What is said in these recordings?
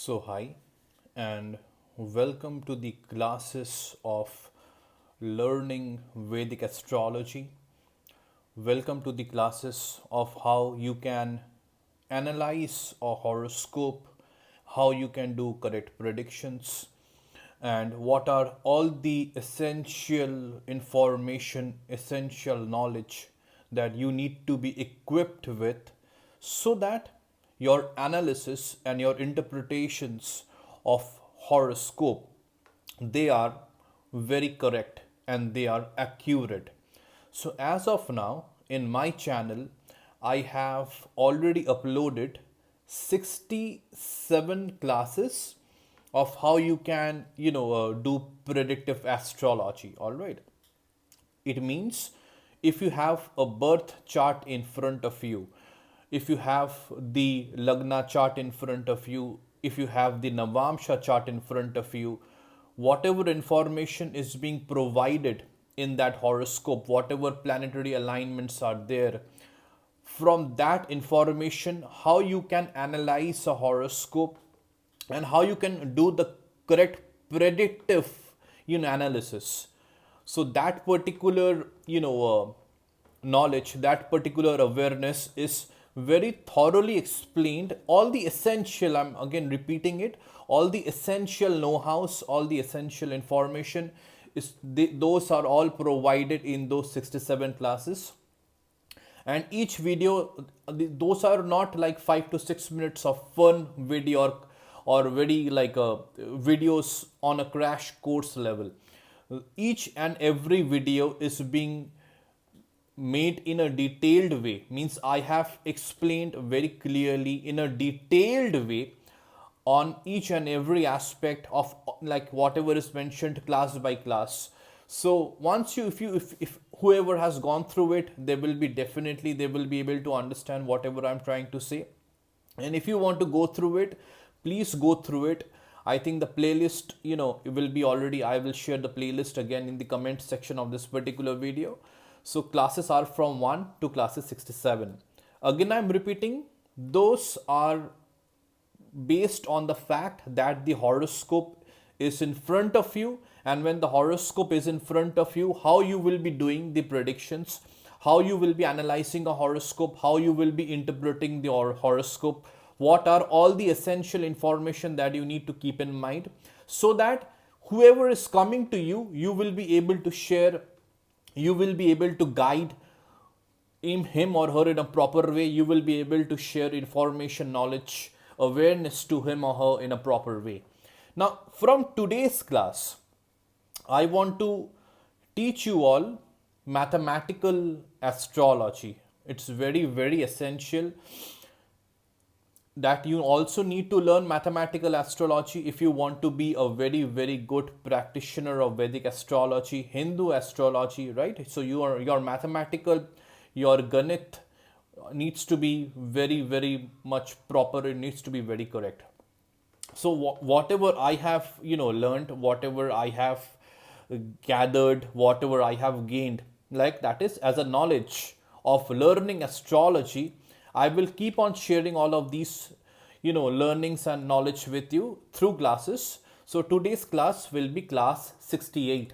Hi, and welcome to the classes of learning Vedic astrology. Welcome to the classes of how you can analyze a horoscope, how you can do correct predictions, and what are all the essential information, essential knowledge that you need to be equipped with so that your analysis and your interpretations of horoscope, they are very correct and they are accurate. So as of now in my channel I have already uploaded 67 classes of how you can do predictive astrology. All right, it means if you have a birth chart in front of you, if you have the Lagna chart in front of you, if you have the Navamsha chart in front of you, whatever information is being provided in that horoscope, whatever planetary alignments are there, from that information, how you can analyze a horoscope and how you can do the correct predictive analysis. So that particular knowledge, that particular awareness is very thoroughly explained. All the essential, I'm again repeating it, all the essential know-hows, all the essential information those are all provided in those 67 classes. And each video, those are not like 5 to 6 minutes of fun video or very like videos on a crash course level. Each and every video is being made in a detailed way, means I have explained very clearly in a detailed way on each and every aspect of like whatever is mentioned class by class. So once you if whoever has gone through it, they will be able to understand whatever I'm trying to say. And if you want to go through it, please go through it. I think the playlist, it will be already, I will share the playlist again in the comment section of this particular video. So classes are from 1 to classes 67. Again, I'm repeating, those are based on the fact that the horoscope is in front of you, and when the horoscope is in front of you, how you will be doing the predictions, how you will be analyzing a horoscope, how you will be interpreting the horoscope, what are all the essential information that you need to keep in mind, so that whoever is coming to you, you will be able to share, you will be able to guide him or her in a proper way, you will be able to share information, knowledge, awareness to him or her in a proper way. Now, from today's class, I want to teach you all mathematical astrology. It's very, very essential that you also need to learn mathematical astrology if you want to be a very, very good practitioner of Vedic astrology, Hindu astrology, right? So your mathematical, your Ganit needs to be very, very much proper. It needs to be very correct. So whatever I have learned, whatever I have gathered, whatever I have gained, like that is as a knowledge of learning astrology, I will keep on sharing all of these learnings and knowledge with you through classes. So today's class will be class 68,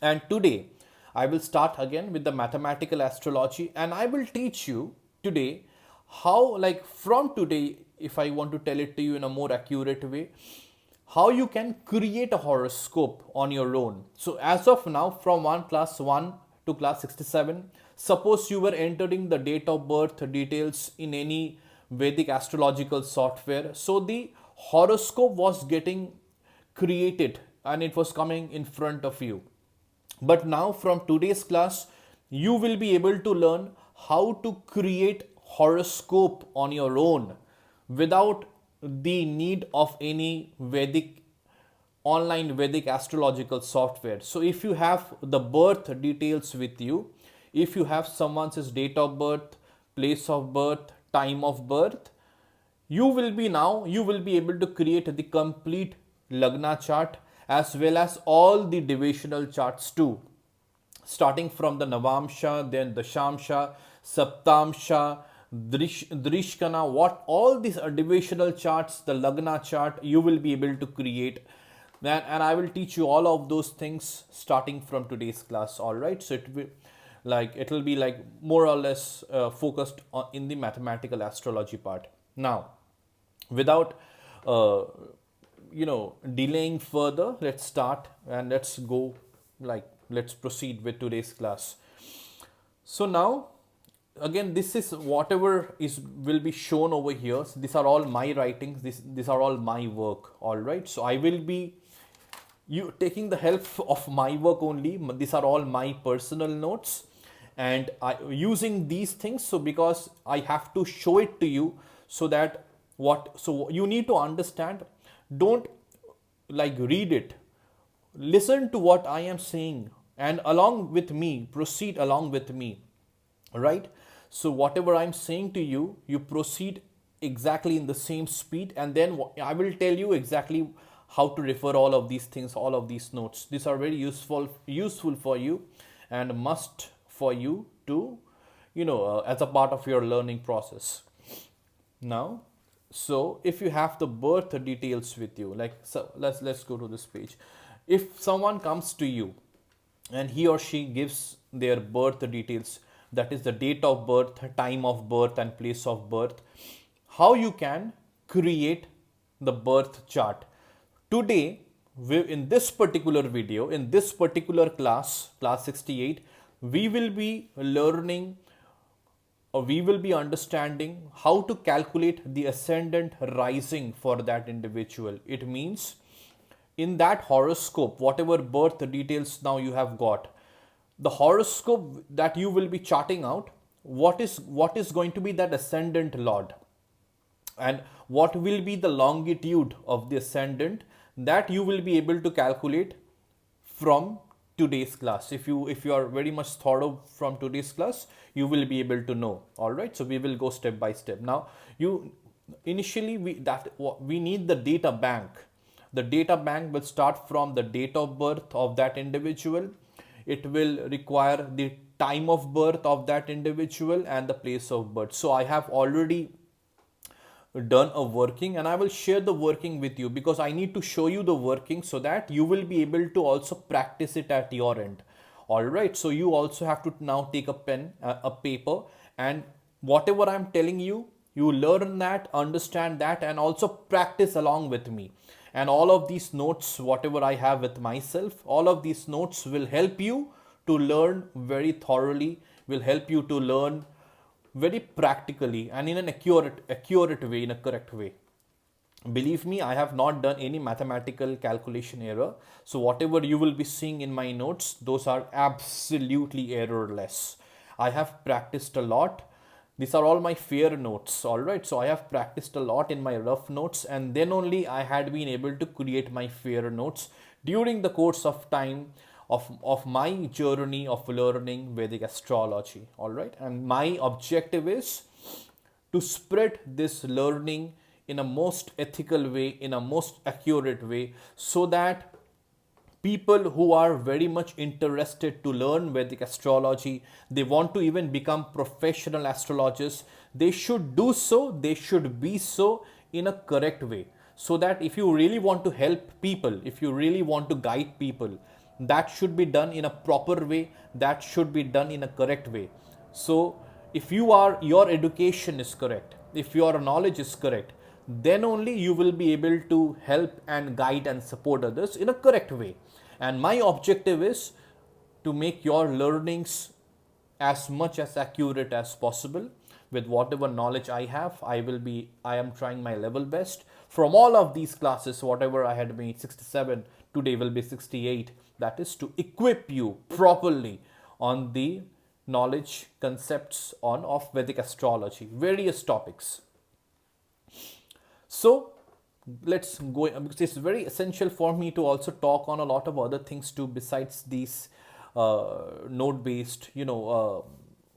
and today I will start again with the mathematical astrology, and I will teach you today how, like from today, if I want to tell it to you in a more accurate way, how you can create a horoscope on your own. So as of now, from class 1 to class 67, suppose you were entering the date of birth details in any Vedic astrological software. So the horoscope was getting created and it was coming in front of you. But now from today's class, you will be able to learn how to create horoscope on your own without the need of any online Vedic astrological software. So if you have the birth details with you, if you have someone's date of birth, place of birth, time of birth, you will be able to create the complete Lagna chart as well as all the divisional charts too, starting from the Navamsha, then the Shamsha, Saptamsha, Drishkana, what all these divisional charts, the Lagna chart, you will be able to create. And I will teach you all of those things starting from today's class. All right. So it will be like more or less focused on in the mathematical astrology part. Now, without uh, delaying further, let's start and let's go, like, let's proceed with today's class. So now, again, this is whatever is will be shown over here. So these are all my writings, these are all my work. All right, so I will be you taking the help of my work only. These are all my personal notes, and I using these things, so because I have to show it to you, so that so you need to understand. Don't like read it, listen to what I am saying, and along with me, proceed along with me, right? So whatever I'm saying to you, you proceed exactly in the same speed, and then I will tell you exactly how to refer all of these things, all of these notes. These are very useful for you, and must for you to as a part of your learning process. Now, so if you have the birth details with you, like, so let's go to this page. If someone comes to you and he or she gives their birth details, that is the date of birth, time of birth, and place of birth, how you can create the birth chart. Today, in this particular video, in this particular class 68, we will be learning, or we will be understanding how to calculate the ascendant rising for that individual. It means in that horoscope, whatever birth details now you have got, the horoscope that you will be charting out, what is going to be that ascendant lord, and what will be the longitude of the ascendant, that you will be able to calculate from today's class. If you are very much thorough from today's class, you will be able to know. All right, so we will go step by step. Now, we need the data bank. The data bank will start from the date of birth of that individual. It will require the time of birth of that individual and the place of birth. So I have already done a working, and I will share the working with you, because I need to show you the working so that you will be able to also practice it at your end. All right, so you also have to now take a pen, a paper, and whatever I'm telling you, you learn that, understand that, and also practice along with me. And all of these notes, whatever I have with myself, all of these notes will help you to learn very thoroughly, will help you to learn very practically and in an accurate way, in a correct way. Believe me, I have not done any mathematical calculation error. So whatever you will be seeing in my notes, those are absolutely errorless. I have practiced a lot. These are all my fair notes. All right, so I have practiced a lot in my rough notes, and then only I had been able to create my fair notes during the course of time of my journey of learning Vedic astrology. All right, and my objective is to spread this learning in a most ethical way, in a most accurate way, so that people who are very much interested to learn Vedic astrology, they want to even become professional astrologers, they should do so, they should be so in a correct way. So that if you really want to help people, if you really want to guide people, that should be done in a proper way, that should be done in a correct way. So if your education is correct, if your knowledge is correct, then only you will be able to help and guide and support others in a correct way. And my objective is to make your learnings as much as accurate as possible. With whatever knowledge I have, I am trying my level best. From all of these classes, whatever I had made 67, today will be 68. That is to equip you properly on the knowledge concepts of Vedic astrology, various topics. So let's go, because it's very essential for me to also talk on a lot of other things too, besides these node-based,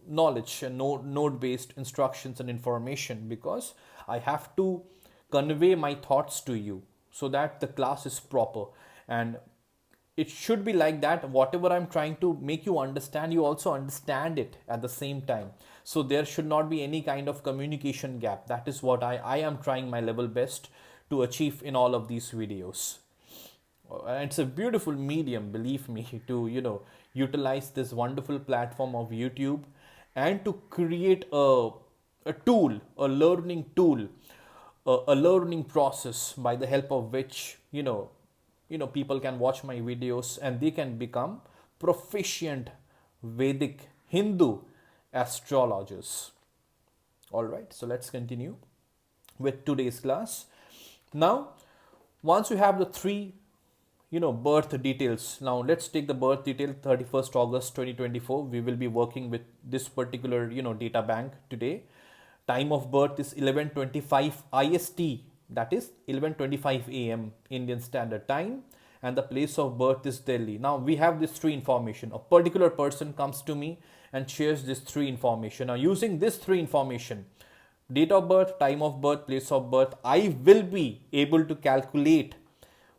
knowledge and node-based instructions and information, because I have to convey my thoughts to you so that the class is proper. And it should be like that. Whatever I'm trying to make you understand, you also understand it at the same time. So there should not be any kind of communication gap. That is what I am trying my level best to achieve in all of these videos. And it's a beautiful medium, believe me, to utilize this wonderful platform of YouTube and to create a tool, a learning tool, a learning process by the help of which people can watch my videos and they can become proficient Vedic Hindu astrologers. All right, so let's continue with today's class. Now, once you have the three birth details, now let's take the birth detail 31st August 2024. We will be working with this particular data bank today. Time of birth is 11:25 IST, that is 11:25 AM Indian Standard Time, and the place of birth is Delhi. Now we have this three information. A particular person comes to me and shares this three information. Now using this three information, date of birth, time of birth, place of birth, I will be able to calculate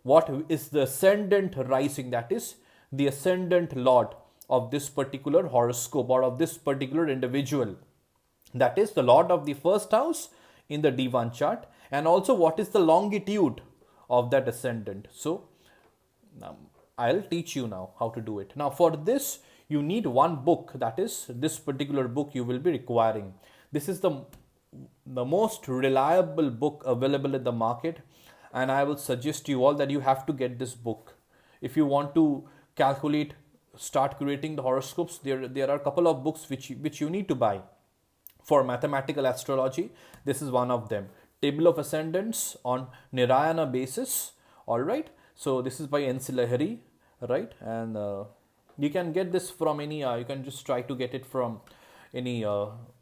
what is the ascendant rising, that is the ascendant lord of this particular horoscope or of this particular individual, that is the lord of the first house in the Divan chart, and also what is the longitude of that ascendant. So I'll teach you now how to do it. Now for this you need one book, that is this particular book you will be requiring. This is the most reliable book available in the market, and I will suggest you all that you have to get this book if you want to start creating the horoscopes. There are a couple of books which you need to buy for mathematical astrology. This is one of them, Table of Ascendants on Nirayana basis. All right, so this is by N.C. Lahiri, right? And you can get this from any you can just try to get it from any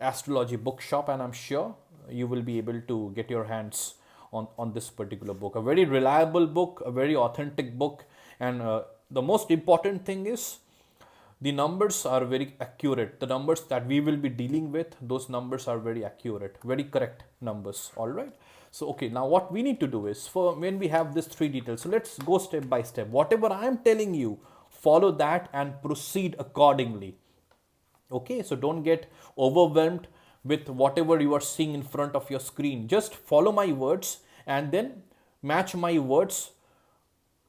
astrology bookshop, and I'm sure you will be able to get your hands on this particular book. A very reliable book, a very authentic book, and the most important thing is the numbers are very accurate. The numbers that we will be dealing with, those numbers are very accurate, very correct numbers. All right. So okay, now what we need to do is, for when we have this three details, so let's go step by step. Whatever I am telling you, follow that and proceed accordingly. Okay, so don't get overwhelmed with whatever you are seeing in front of your screen. Just follow my words and then match my words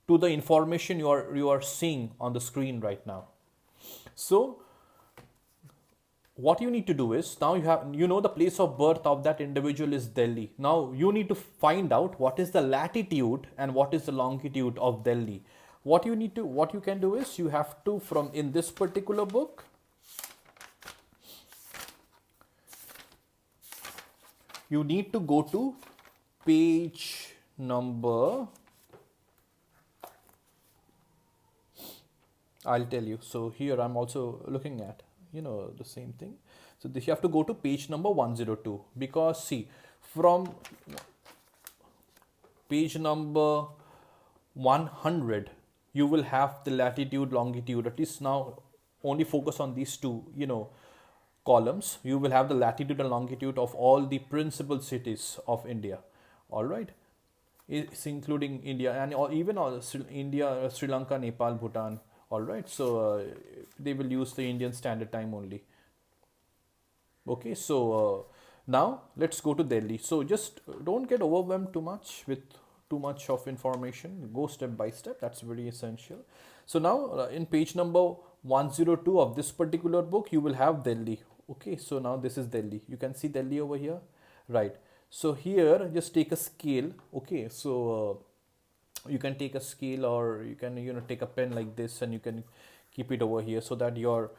to the information you are seeing on the screen right now. So what you need to do is, now the place of birth of that individual is Delhi. Now you need to find out what is the latitude and what is the longitude of Delhi. What you can do is, you have to, from in this particular book, you need to go to page number, I'll tell you. So here I'm also looking at the same thing. So you have to go to page number 102, because see, from page number 100 you will have the latitude, longitude. At least now only focus on these two columns. You will have the latitude and longitude of all the principal cities of India. All right, it's including India and even India, Sri Lanka, Nepal, Bhutan. All right, so they will use the Indian Standard Time only. Okay, so now let's go to Delhi. So just don't get overwhelmed too much with too much of information. Go step by step. That's very essential. So now in page number 102 of this particular book, you will have Delhi. Okay, so now this is Delhi. You can see Delhi over here, right? So here, just take a scale. Okay, so you can take a scale, or you can take a pen like this, and you can keep it over here, so that your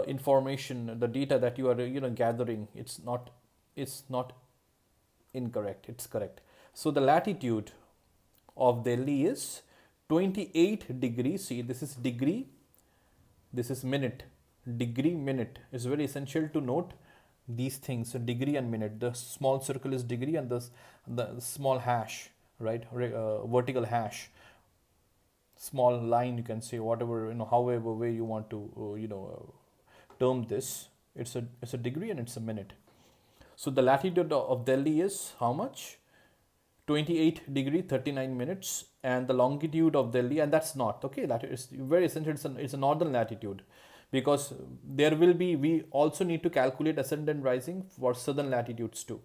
information, the data that you are gathering, it's not incorrect, it's correct. So the latitude of Delhi is 28 degrees. See, this is degree, this is minute. Degree, minute is very essential to note these things. So degree and minute, the small circle is degree, and the small hash, right, vertical hash, small line, you can say, whatever, however way you want to term this. It's a degree and it's a minute. So the latitude of Delhi is how much? 28 degree 39 minutes. And the longitude of Delhi, and that's north. Okay, that is very essential. It's a northern latitude, because there will be, we also need to calculate ascendant rising for southern latitudes too.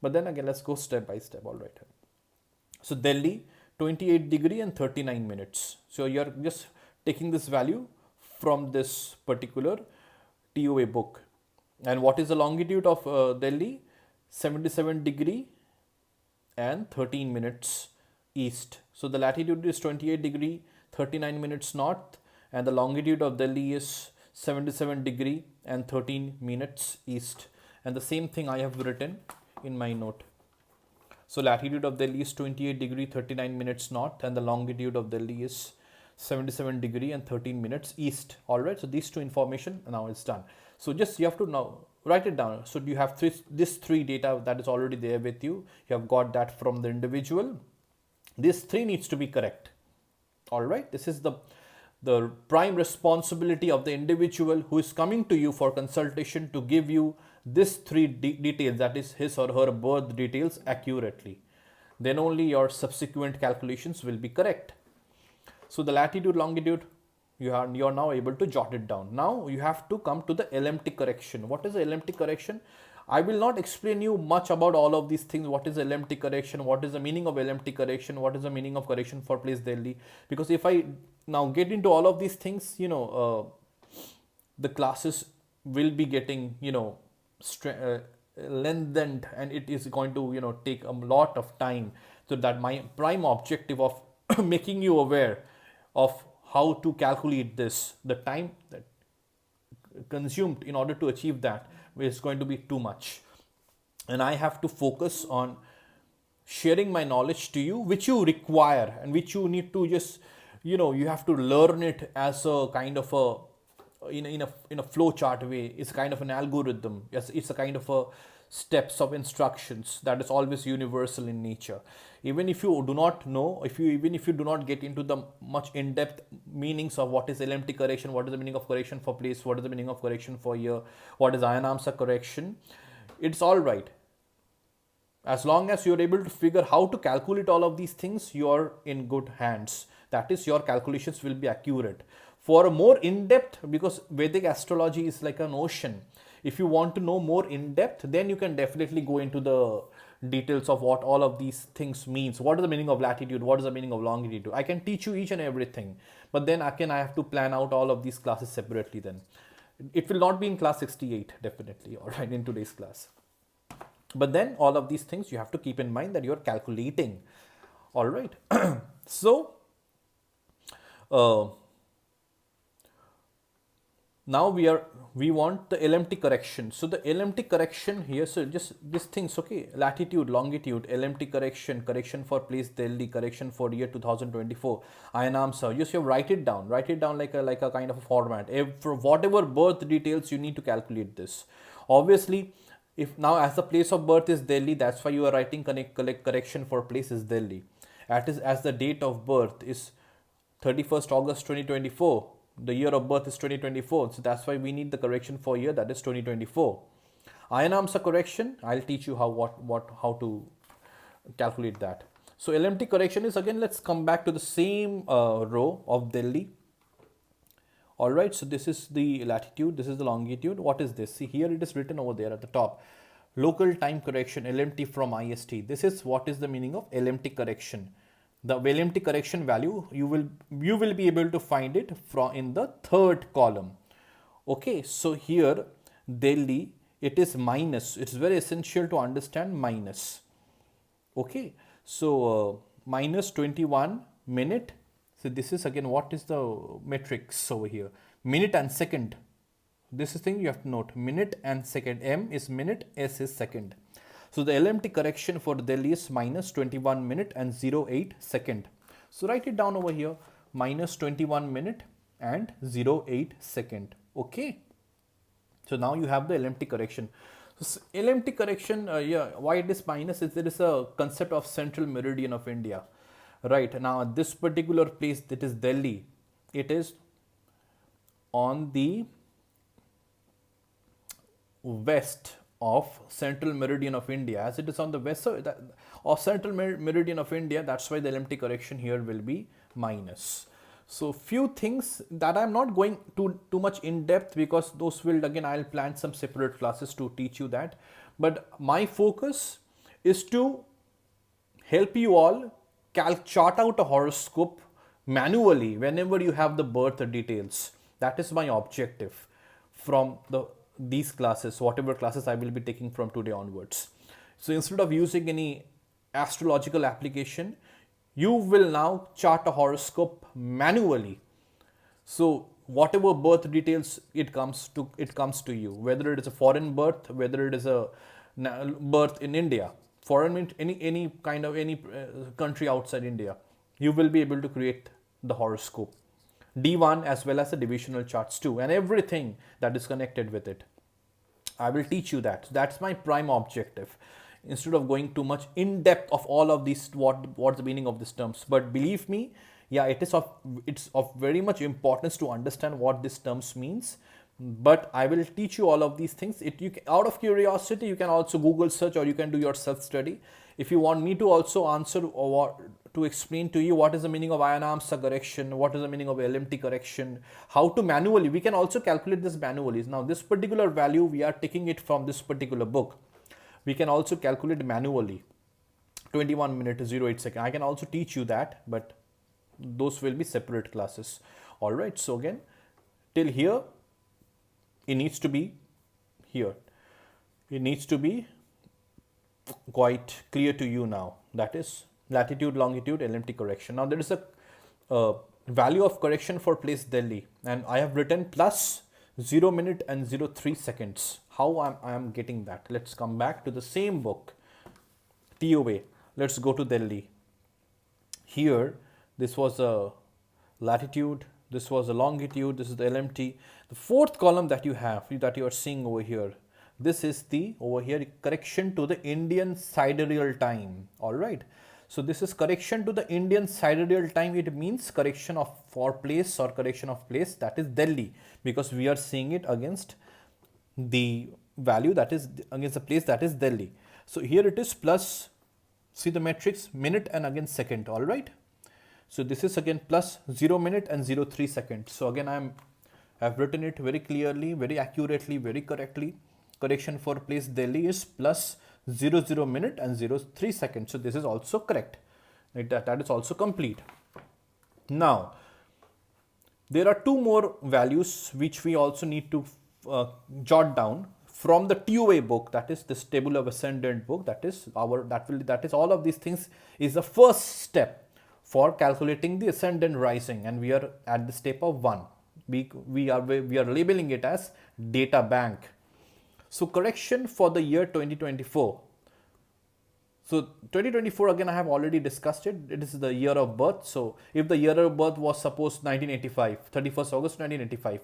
But then again, let's go step by step. All right. So Delhi, 28 degree and 39 minutes. So you're just taking this value from this particular TOA book. And what is the longitude of Delhi? 77 degree and 13 minutes east. So the latitude is 28 degree 39 minutes north, and the longitude of Delhi is 77 degree and 13 minutes east. And the same thing I have written in my note. So latitude of Delhi is 28 degree 39 minutes north, and the longitude of Delhi is 77 degree and 13 minutes east. All right, so these two information, now it's done. So just you have to now write it down. So you have this three data that is already there with you. You have got that from the individual. This three needs to be correct. All right, this is the prime responsibility of the individual who is coming to you for consultation to give you this three details, that is his or her birth details, accurately. Then only your subsequent calculations will be correct. So the latitude, longitude, you are now able to jot it down. Now you have to come to the LMT correction. What is the LMT correction? I will not explain you much about all of these things. What is LMT correction? What is the meaning of LMT correction? What is the meaning of correction for place Delhi? Because if I now get into all of these things, the classes will be getting, lengthened, and it is going to, take a lot of time. So that my prime objective of making you aware of how to calculate this, the time that consumed in order to achieve that is going to be too much, and I have to focus on sharing my knowledge to you, which you require and which you need to just, you have to learn it as a kind of a in a flow chart way. It's kind of an algorithm. Yes, it's a kind of a steps of instructions that is always universal in nature. Even if you do not know, even if you do not get into the much in-depth meanings of what is LMT correction, what is the meaning of correction for place, what is the meaning of correction for year, what is ion answer correction, it's all right. As long as you're able to figure how to calculate all of these things, you're in good hands. That is, your calculations will be accurate. For a more in-depth, because Vedic astrology is like an ocean, if you want to know more in depth, then you can definitely go into the details of what all of these things means. What is the meaning of latitude? What is the meaning of longitude? I can teach you each and everything, but then I have to plan out all of these classes separately. Then it will not be in class 68, definitely, all right, in today's class. But then all of these things you have to keep in mind that you're calculating. All right. So now we want the LMT correction. So the LMT correction here, so just these things, okay, latitude, longitude, LMT correction for place Delhi, correction for year 2024, ion answer. Just you write it down like a kind of a format. For whatever birth details you need to calculate this. Obviously, if now as the place of birth is Delhi, that's why you are writing correction for place is Delhi. As the date of birth is 31st August 2024. The year of birth is 2024, so that's why we need the correction for year, that is 2024. Ion answer correction, I'll teach you how to calculate that. So LMT correction is, again, let's come back to the same row of Delhi. All right, so this is the latitude, this is the longitude. What is this? See, here it is written over there at the top. Local time correction, LMT from IST. This is what is the meaning of LMT correction. The LMT correction value, you will be able to find it from in the third column. Okay, so here Delhi, it is minus. It's very essential to understand minus. Okay, so minus 21 minute. So this is, again, what is the metrics over here? Minute and second. This is thing you have to note. Minute and second. M is minute, S is second. So the LMT correction for Delhi is minus 21 minute and 08 second. So write it down over here, minus 21 minute and 08 second. Okay. So now you have the LMT correction. So LMT correction, why it is minus is there is a concept of central meridian of India. Right. Now this particular place, that is Delhi, it is on the west of central meridian of India. As it is on the west of central meridian of India, that's why the LMT correction here will be minus. So few things that I'm not going too much in depth, because those will, again, I'll plan some separate classes to teach you that. But my focus is to help you all chart out a horoscope manually whenever you have the birth details. That is my objective from these classes, whatever classes I will be taking from today onwards. So instead of using any astrological application, you will now chart a horoscope manually. So whatever birth details it comes to you, whether it is a foreign birth, whether it is a birth in India, foreign means any kind of any country outside India, you will be able to create the horoscope, D1 as well as the divisional charts too, and everything that is connected with it. I will teach you that. That's my prime objective. Instead of going too much in depth of all of these, what's the meaning of these terms. But believe me, yeah, it's of very much importance to understand what these terms means. But I will teach you all of these things. Out of curiosity, you can also Google search, or you can do your self study. If you want me to also answer or to explain to you what is the meaning of Ayanamsa correction, what is the meaning of LMT correction, how to manually, we can also calculate this manually. Now this particular value, we are taking it from this particular book. We can also calculate manually. 21 minutes 08 seconds. I can also teach you that, but those will be separate classes. All right. So again, till here, it needs to be here. It needs to be quite clear to you now. That is latitude, longitude, LMT correction. Now there is a value of correction for place Delhi, and I have written plus 0 minute and 03 seconds. How I am getting that? Let's come back to the same book, TOA. Let's go to Delhi. Here, this was a latitude, this was a longitude, this is the LMT. The fourth column that you have, that you are seeing over here, this is the, over here, correction to the Indian sidereal time. All right. So this is correction to the Indian sidereal time. It means correction of for place or correction of place, that is Delhi, because we are seeing it against the value that is against the place, that is Delhi. So here it is plus, see the matrix, minute and again second. All right. So this is again plus 0 minute and 03 seconds. So again I've written it very clearly, very accurately, very correctly. Correction for place Delhi is plus 00 minute and 03 seconds. So this is also correct. That is also complete. Now there are two more values which we also need to jot down from the TOA book, that is this table of ascendant book. That is all of these things is the first step for calculating the ascendant rising, and we are at the step of 1. We are labeling it as data bank. So correction for the year 2024. So 2024, again, I have already discussed it. It is the year of birth. So if the year of birth was supposed 1985, 31st August 1985,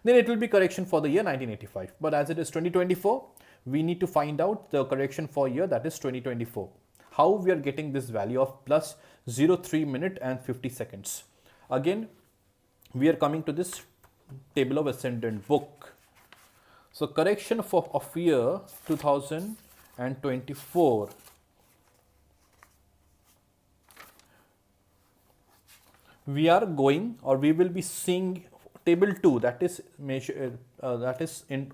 then it will be correction for the year 1985. But as it is 2024, we need to find out the correction for year, that is 2024. How we are getting this value of plus 03 minute and 50 seconds. Again, we are coming to this table of ascendant book. So correction of year 2024. We are going, or we will be seeing table 2, that is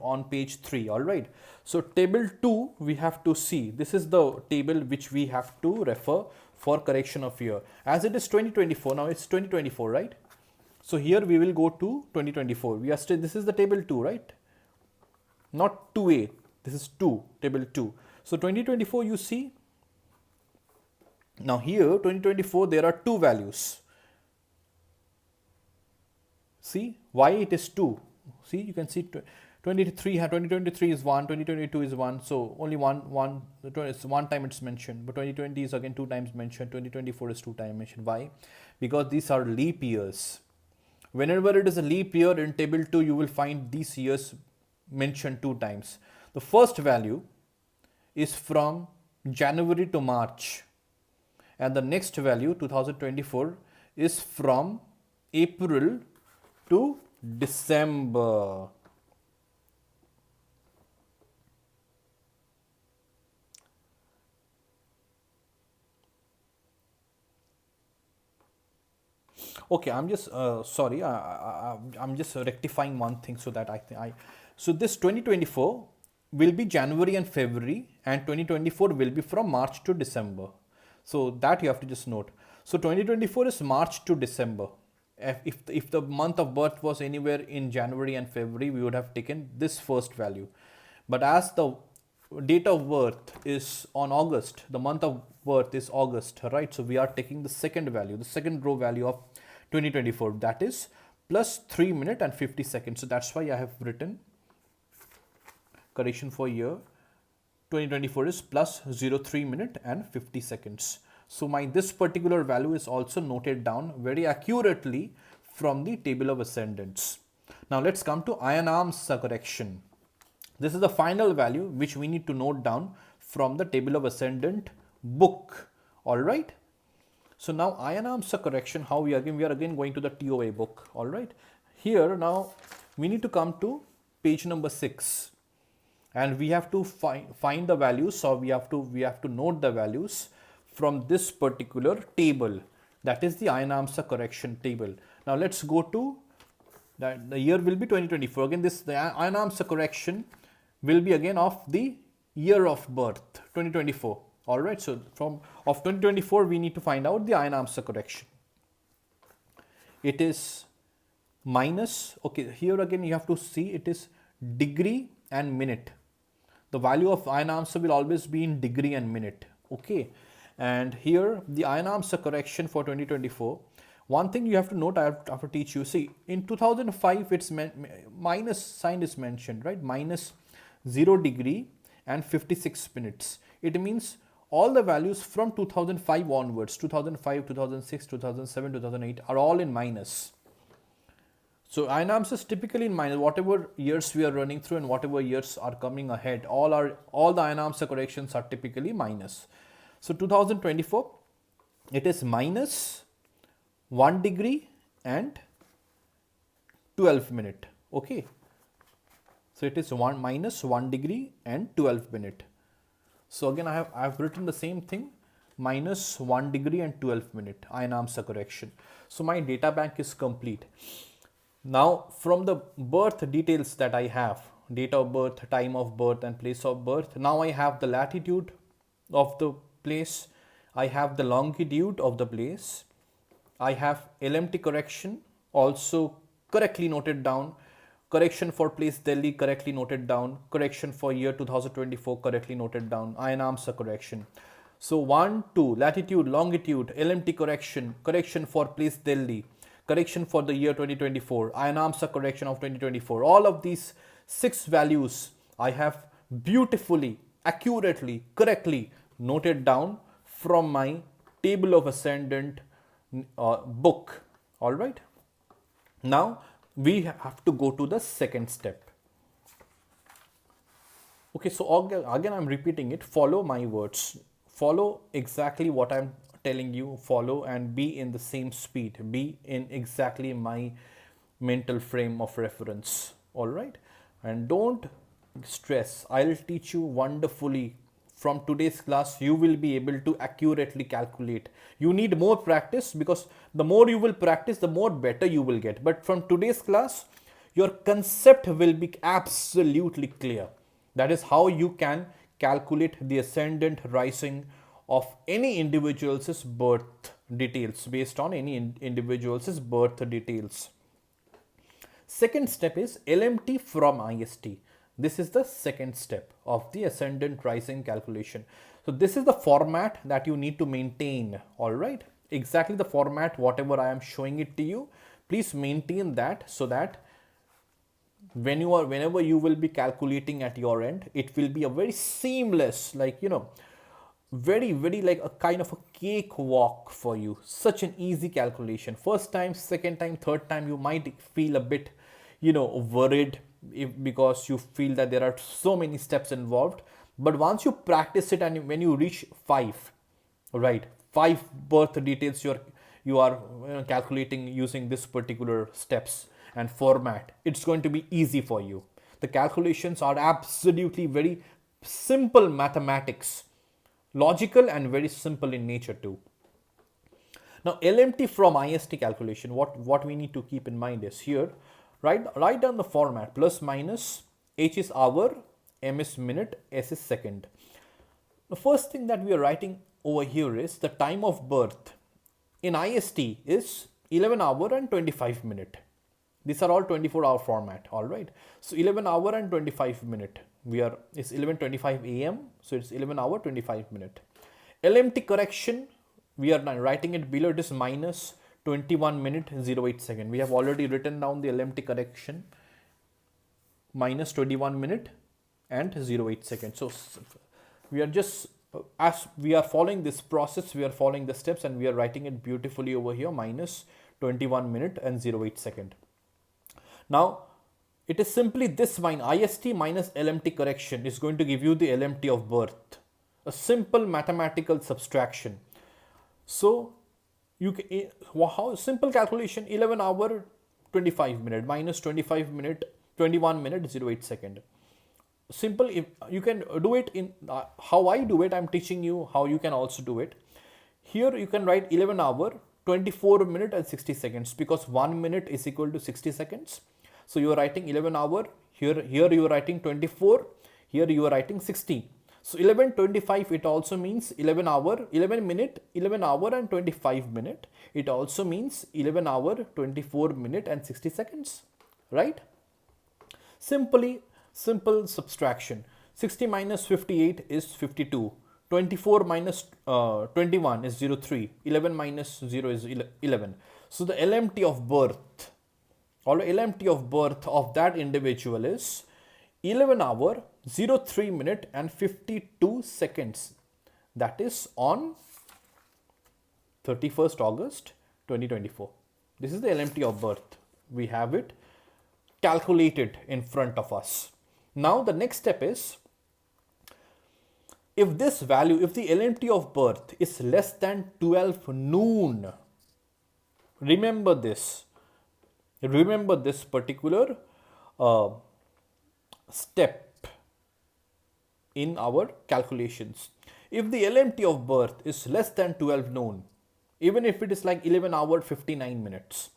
on page 3. All right. So table 2 we have to see. This is the table which we have to refer for correction of year. As it is 2024, now it's 2024, right? So here we will go to 2024. We are still, this is the table 2, right? Not 2A, this is 2, table 2. So 2024, you see, now here 2024, there are two values. See why it is 2. See, you can see 2023 is 1, 2022 is 1. So only one time it's mentioned, but 2020 is again 2 times mentioned. 2024 is 2 times mentioned. Why? Because these are leap years. Whenever it is a leap year in table 2, you will find these years mentioned 2 times. The first value is from January to March, and the next value 2024 is from April to December. Okay, I'm just sorry. I'm just rectifying one thing so that I think I. So this 2024 will be January and February, and 2024 will be from March to December. So that you have to just note. So 2024 is March to December. If the month of birth was anywhere in January and February, we would have taken this first value. But as the date of birth is on August, the month of birth is August, right? So we are taking the second value, the second row value of 2024, that is plus 3 minutes and 50 seconds. So that's why I have written correction for year 2024 is plus 03 minute and 50 seconds. So my this particular value is also noted down very accurately from the table of ascendants. Now let's come to ion arms correction. This is the final value which we need to note down from the table of ascendant book. All right. So now ion arms correction, how we are again going to the TOA book. All right. Here now we need to come to page number 6, and we have to find the values. So we have to note the values from this particular table, that is the ion arms correction table. Now let's go to that. The year will be 2024. Again, the ion arms correction will be again of the year of birth 2024. All right. So from of 2024 we need to find out the ion arms correction. It is minus. Okay, here again you have to see it is degree and minute. The value of ion arms will always be in degree and minute. Okay. And here the ion arms correction for 2024. One thing you have to note, I have to teach you. See, in 2005, it's minus sign is mentioned, right? Minus 0 degree and 56 minutes. It means all the values from 2005 onwards, 2005, 2006, 2007, 2008 are all in minus. So ion arms is typically in minus. Whatever years we are running through and whatever years are coming ahead, all the ion arms corrections are typically minus. So 2024, it is minus 1 degree and 12 minute. Okay. So it is minus 1 degree and 12 minute. So again, I have written the same thing, minus 1 degree and 12 minute ion arms correction. So my data bank is complete. Now from the birth details that I have, date of birth, time of birth and place of birth, now I have the latitude of the place, I have the longitude of the place, I have LMT correction also correctly noted down, correction for place Delhi correctly noted down, correction for year 2024 correctly noted down, ion arms correction. So 1, 2, latitude, longitude, LMT correction, correction for place Delhi, correction for the year 2024, ion arms correction of 2024. All of these 6 values I have beautifully, accurately, correctly noted down from my table of ascendant book. All right. Now we have to go to the second step. Okay, so again I'm repeating it. Follow my words. Follow exactly what I'm telling you. Follow and be in the same speed. Be in exactly my mental frame of reference. All right. And don't stress. I'll teach you wonderfully. From today's class, you will be able to accurately calculate. You need more practice, because the more you will practice, the more better you will get. But from today's class, your concept will be absolutely clear. That is how you can calculate the ascendant rising of any individual's birth details based on any individual's birth details. Second step is LMT from IST. This is the second step of the ascendant rising calculation. So this is the format that you need to maintain. All right. Exactly the format, whatever I am showing it to you, please maintain that, so that whenever you will be calculating at your end, it will be a very seamless, like, very, very like a kind of a cakewalk for you. Such an easy calculation. First time, second time, third time, you might feel a bit, worried, because you feel that there are so many steps involved. But once you practice it, and when you reach 5, right, 5 birth details you are calculating using this particular steps and format, it's going to be easy for you. The calculations are absolutely very simple mathematics, logical and very simple in nature too. Now LMT from IST calculation, what we need to keep in mind is here, write down the format: plus minus, H is hour, M is minute, S is second. The first thing that we are writing over here is the time of birth in IST is 11 hour and 25 minute. These are all 24-hour format, all right. So 11 hour and 25 minute. It's 11:25 a.m. So it's 11 hour 25 minute. LMT correction, we are writing it below. It is minus 21 minute 08 second. We have already written down the LMT correction, minus 21 minute and 08 seconds. So we are just, as we are following this process, we are following the steps and we are writing it beautifully over here, minus 21 minute and 08 second. Now it is simply this IST minus LMT correction is going to give you the LMT of birth, a simple mathematical subtraction. So you can, how simple calculation: 11 hour 25 minute minus 25 minute 21 minute 08 second. Simple. If you can do it in how I do it, I'm teaching you how you can also do it. Here you can write 11 hour 24 minute and 60 seconds, because 1 minute is equal to 60 seconds. So you are writing 11 hour, here you are writing 24, here you are writing 60. So 11:25, it also means 11 hour, 11 minute, 11 hour and 25 minute. It also means 11 hour, 24 minute and 60 seconds, right? Simple subtraction. 60 minus 58 is 52. 24 minus 21 is 03. 11 minus 0 is 11. So the LMT of birth, or LMT of birth of that individual is 11 hour 03 minute and 52 seconds. That is on 31st August 2024. This is the LMT of birth. We have it calculated in front of us. Now the next step is, if this value, if the LMT of birth is less than 12 noon, remember this particular step in our calculations. If the LMT of birth is less than 12 noon, even if it is like 11 hour 59 minutes,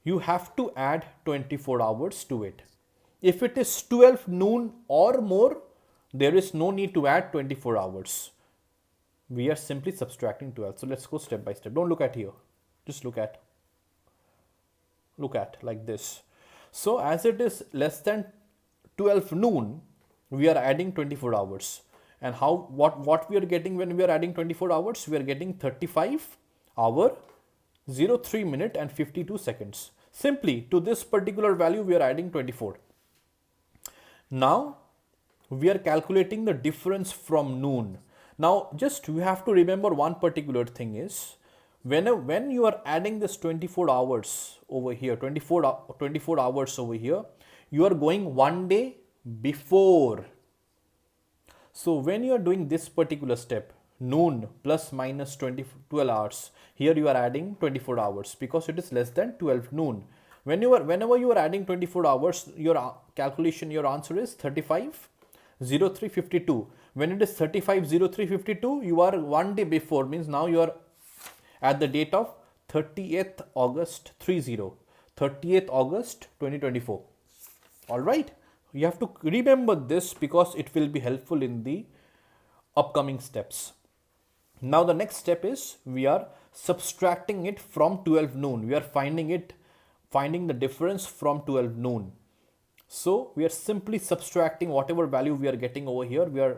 you have to add 24 hours to it. If it is 12 noon or more, there is no need to add 24 hours. We are simply subtracting 12. So let's go step by step. Don't look at here. Just look at like this. So as it is less than 12 noon, we are adding 24 hours. And what we are getting when we are adding 24 hours? We are getting 35 hour 03 minute and 52 seconds. Simply to this particular value we are adding 24. Now we are calculating the difference from noon. Now just we have to remember one particular thing is, when you are adding this 24 hours over here, 24 hours over here, you are going one day before. So when you are doing this particular step, noon plus minus 12 hours, here you are adding 24 hours because it is less than 12 noon. Whenever you are adding 24 hours, your calculation, your answer is 35 03 52. When it is 35 03 52, you are one day before, means now you are at the date of 30th August 30th August 2024. All right. You have to remember this because it will be helpful in the upcoming steps. Now the next step is we are subtracting it from 12 noon. We are finding the difference from 12 noon. So we are simply subtracting whatever value we are getting over here. We are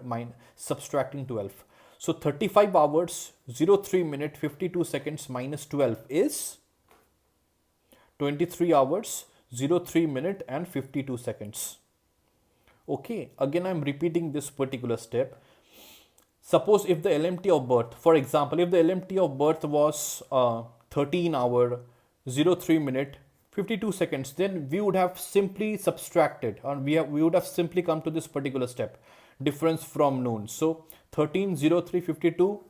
subtracting 12. So 35 hours 03 minute 52 seconds minus 12 is 23 hours 03 minute and 52 seconds. Okay, again I am repeating this particular step. Suppose if the LMT of birth, for example, if the LMT of birth was 13 hour 03 minute 52 seconds, then we would have simply subtracted, or we would have simply come to this particular step, difference from noon. So 13 03 52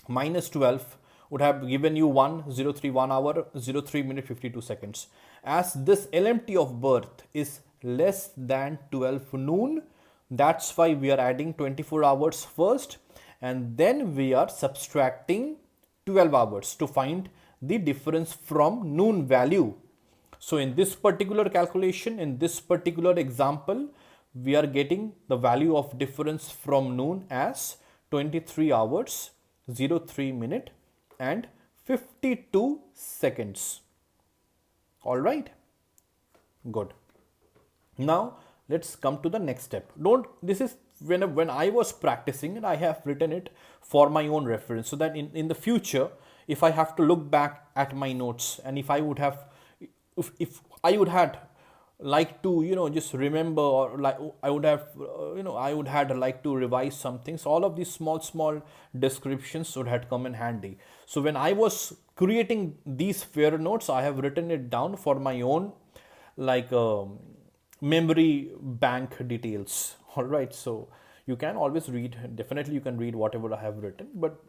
minus 12 would have given you 1 hour 03 minute 52 seconds. As this LMT of birth is less than 12 noon, that's why we are adding 24 hours first and then we are subtracting 12 hours to find the difference from noon value. So in this particular calculation, in this particular example, we are getting the value of difference from noon as 23 hours, 03 minute and 52 seconds. All right. Good. Now let's come to the next step. This is when I was practicing and I have written it for my own reference, so that in the future, if I have to look back at my notes and if I would have, if I would had like to, just remember, or like I would have, I would had like to revise some things, all of these small descriptions would have come in handy. So when I was creating these fair notes, I have written it down for my own like memory bank details. All right, so you can always read, definitely you can read whatever I have written, but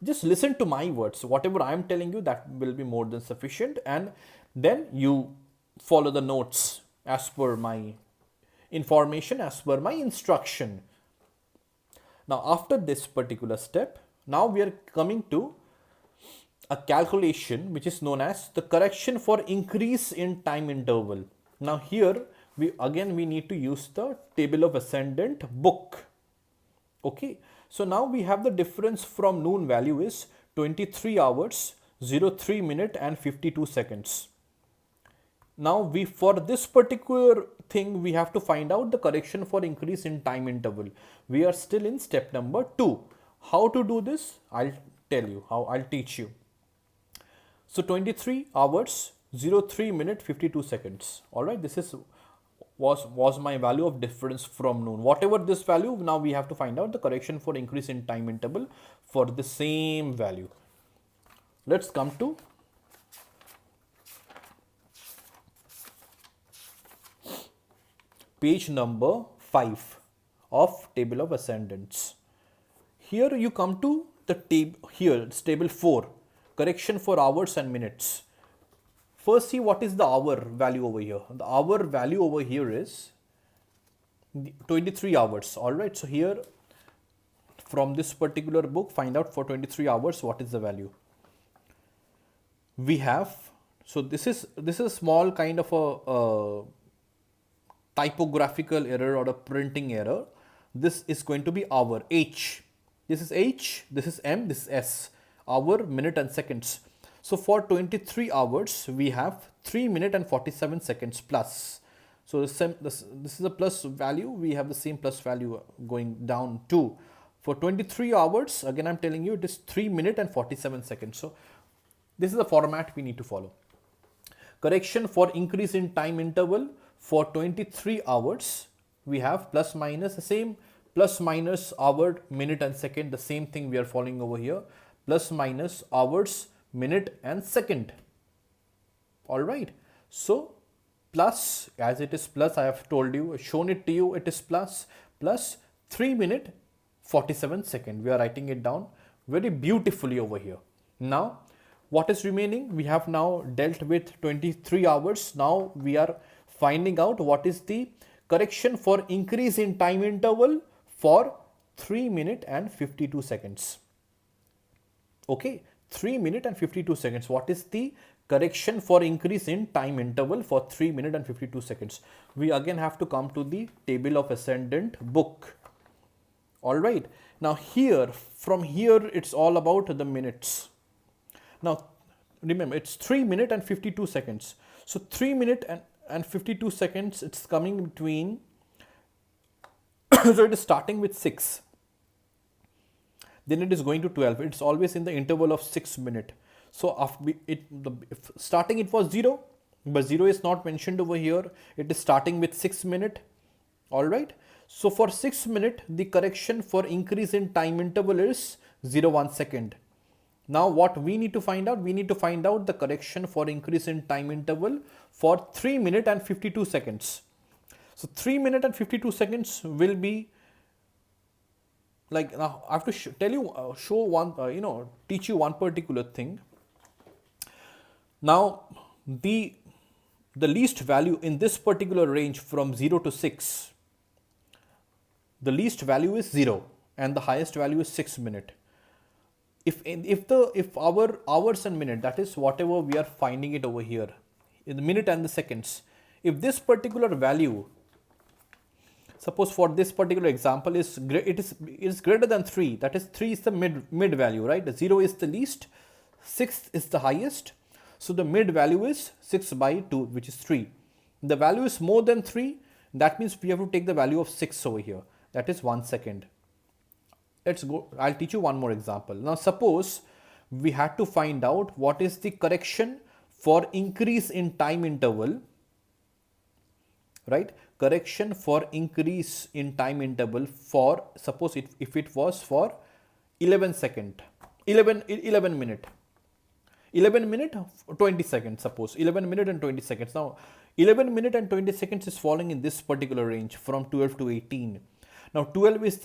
just listen to my words. Whatever I am telling you, that will be more than sufficient, and then you follow the notes as per my information, as per my instruction. Now after this particular step, now we are coming to a calculation which is known as the correction for increase in time interval. Now here we need to use the table of ascendant book. Okay, so now we have the difference from noon value is 23 hours, 03 minute and 52 seconds. Now for this particular thing, we have to find out the correction for increase in time interval. We are still in step number 2. How to do this? I'll tell you how. I'll teach you. So 23 hours, 03 minute, 52 seconds. All right, this was my value of difference from noon. Whatever this value, now we have to find out the correction for increase in time interval for the same value. Let's come to page number 5 of table of ascendants. Here you come to the table, here it's table 4, correction for hours and minutes. First, see what is the hour value over here. The hour value over here is 23 hours. All right, so here from this particular book, find out for 23 hours what is the value. We have, so this is a small kind of a typographical error or a printing error. This is going to be hour, H. This is H, this is M, this is S. Hour, minute and seconds. So for 23 hours, we have 3 minute and 47 seconds plus. So this is a plus value. We have the same plus value going down too. For 23 hours, again I'm telling you, it is 3 minute and 47 seconds. So this is the format we need to follow. Correction for increase in time interval. For 23 hours, we have plus minus the same, plus minus hour, minute and second, the same thing we are following over here, plus minus hours, minute and second. All right, so plus, as it is plus, I have told you, shown it to you, it is plus 3 minute 47 second. We are writing it down very beautifully over here. Now what is remaining? We have now dealt with 23 hours. Now we are finding out what is the correction for increase in time interval for 3 minute and 52 seconds. Okay, 3 minute and 52 seconds. What is the correction for increase in time interval for 3 minute and 52 seconds? We again have to come to the table of ascendant book. All right, now here, from here, it's all about the minutes. Now remember, it's 3 minute and 52 seconds. So 3 minute and 52 seconds, it's coming between, so it is starting with 6, then it is going to 12. It's always in the interval of 6 minutes. So after starting it was 0, but 0 is not mentioned over here. It is starting with 6 minutes. All right, so for 6 minutes, the correction for increase in time interval is 0.1 second. Now what we need to find out? We need to find out the correction for increase in time interval for 3 minute and 52 seconds. So 3 minute and 52 seconds will be like, now I have to tell you, show one, teach you one particular thing. Now the least value in this particular range from 0 to 6, the least value is 0 and the highest value is 6 minutes. If our hours and minute, that is whatever we are finding it over here in the minute and the seconds, if this particular value, suppose for this particular example, is greater than 3, that is 3 is the mid value, right? 0 is the least, 6 is the highest, so the mid value is 6 by 2, which is 3. The value is more than 3, that means we have to take the value of 6 over here, that is 1 second. Let's go, I'll teach you one more example. Now suppose we had to find out what is the correction for increase in time interval, right? Correction for increase in time interval for, suppose if it was for 11 minute 20 seconds, suppose 11 minute and 20 seconds. Now 11 minute and 20 seconds is falling in this particular range from 12 to 18. Now 12 is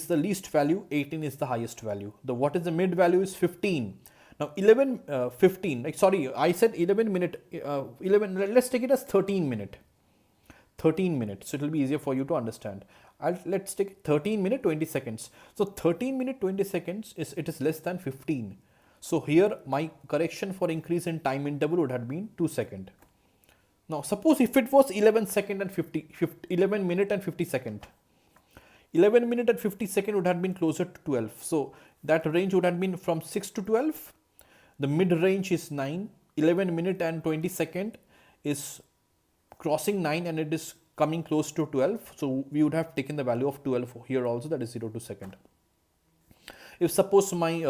the least value, 18 is the highest value. What is the mid value is 15. Now 15, like, sorry, I said 11 minute, 11, let's take it as 13 minutes, so it will be easier for you to understand. Let's take 13 minute 20 seconds. So 13 minute 20 seconds is less than 15. So here my correction for increase in time interval would have been 2 seconds. Now suppose if it was 11 minute and 50 second. 11 minute and 50 second would have been closer to 12. So that range would have been from 6 to 12. The mid range is 9. 11 minute and 20 second is crossing 9 and it is coming close to 12. So we would have taken the value of 12 here also, that is 0 to second. If suppose my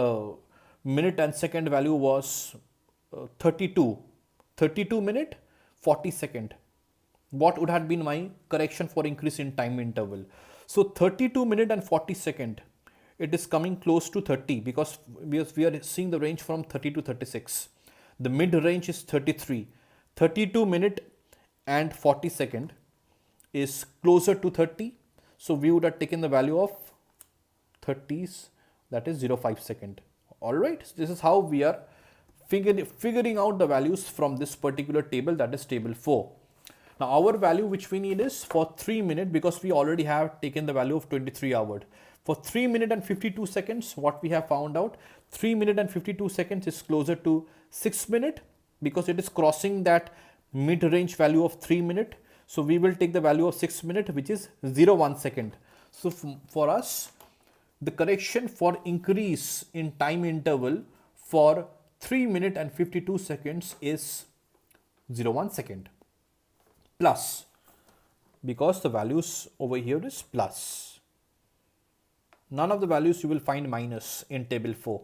minute and second value was 32 minute 40 second, what would have been my correction for increase in time interval? So 32 minute and 40 second, it is coming close to 30 because we are seeing the range from 30 to 36. The mid range is 33. 32 minute and 40 second is closer to 30. So we would have taken the value of 30s, that is 0.5 second. Alright, so this is how we are figuring out the values from this particular table, that is table 4. Now our value which we need is for 3 minutes, because we already have taken the value of 23 hours. For 3 minutes and 52 seconds, what we have found out, 3 minutes and 52 seconds is closer to 6 minutes because it is crossing that mid-range value of 3 minutes. So we will take the value of 6 minutes, which is 0.1 second. So for us, the correction for increase in time interval for 3 minutes and 52 seconds is 0.1 second. Plus, because the values over here is plus. None of the values you will find minus in table 4.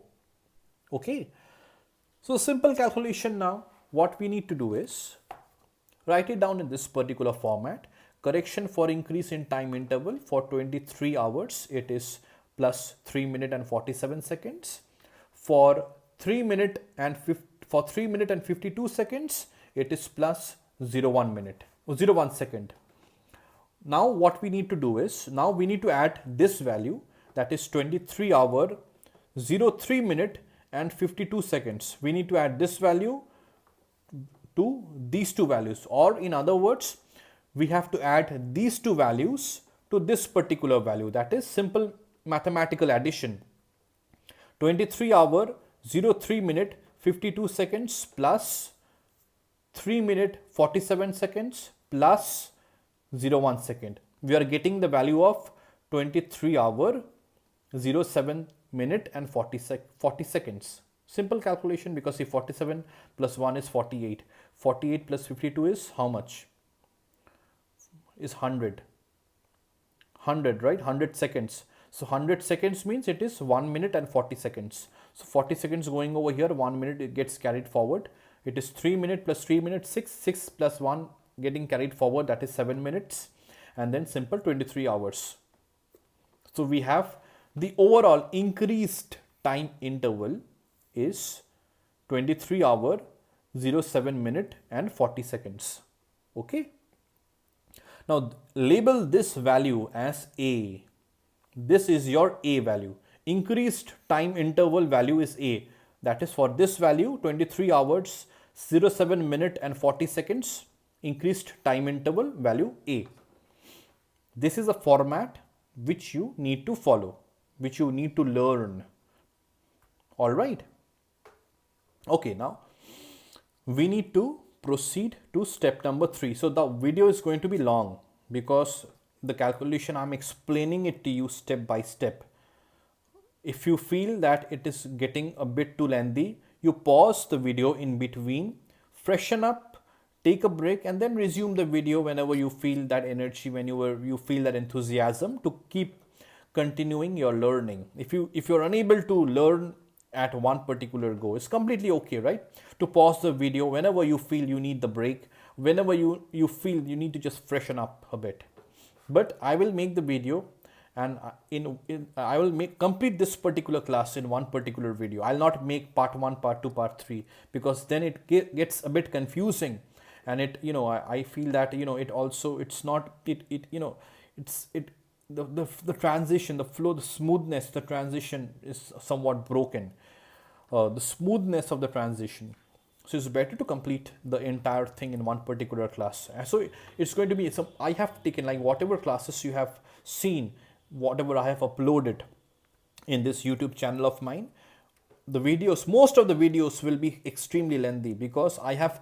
Okay. So simple calculation now. What we need to do is write it down in this particular format. Correction for increase in time interval for 23 hours, it is plus 3 minutes and 47 seconds. For 3 minutes and 52 seconds, it is plus 0.1 second. Now what we need to do is, now we need to add this value, that is 23 hour 03 minute and 52 seconds. We need to add this value to these two values, or in other words, we have to add these two values to this particular value. That is simple mathematical addition. 23 hour 03 minute 52 seconds plus 3 minute 47 seconds plus 0.1 second. We are getting the value of 23 hour 07 minute and 40 seconds. Simple calculation, because see, 47 plus 1 is 48. 48 plus 52 is how much? Is 100. 100, right? 100 seconds. So 100 seconds means it is 1 minute and 40 seconds. So 40 seconds going over here, 1 minute it gets carried forward. It is 3 minutes plus 3 minutes, 6 plus 1 getting carried forward, that is 7 minutes. And then simple 23 hours. So we have the overall increased time interval is 23 hour 07 minute and 40 seconds. Okay. Now label this value as A. This is your A value. Increased time interval value is A. That is for this value, 23 hours 07 minute and 40 seconds. Increased time interval value A. This is a format which you need to follow, which you need to learn. All right. Okay, now we need to proceed to step number 3. So the video is going to be long because the calculation I'm explaining it to you step by step. If you feel that it is getting a bit too lengthy, you pause the video in between, freshen up, take a break, and then resume the video whenever you feel that energy, whenever you feel that enthusiasm to keep continuing your learning. If you're unable to learn at one particular go, it's completely okay, right? To pause the video whenever you feel you need the break, whenever you feel you need to just freshen up a bit. But I will make the video, and I will complete this particular class in one particular video. I'll not make part 1, part 2, part 3, because then it gets a bit confusing, and I feel that it also, it's not it you know it's it the transition, the flow, the smoothness, the transition is somewhat broken, the smoothness of the transition. So it's better to complete the entire thing in one particular class. So it's going to be some, I have taken like whatever classes you have seen, whatever I have uploaded in this YouTube channel of mine. The videos, most of the videos will be extremely lengthy because I have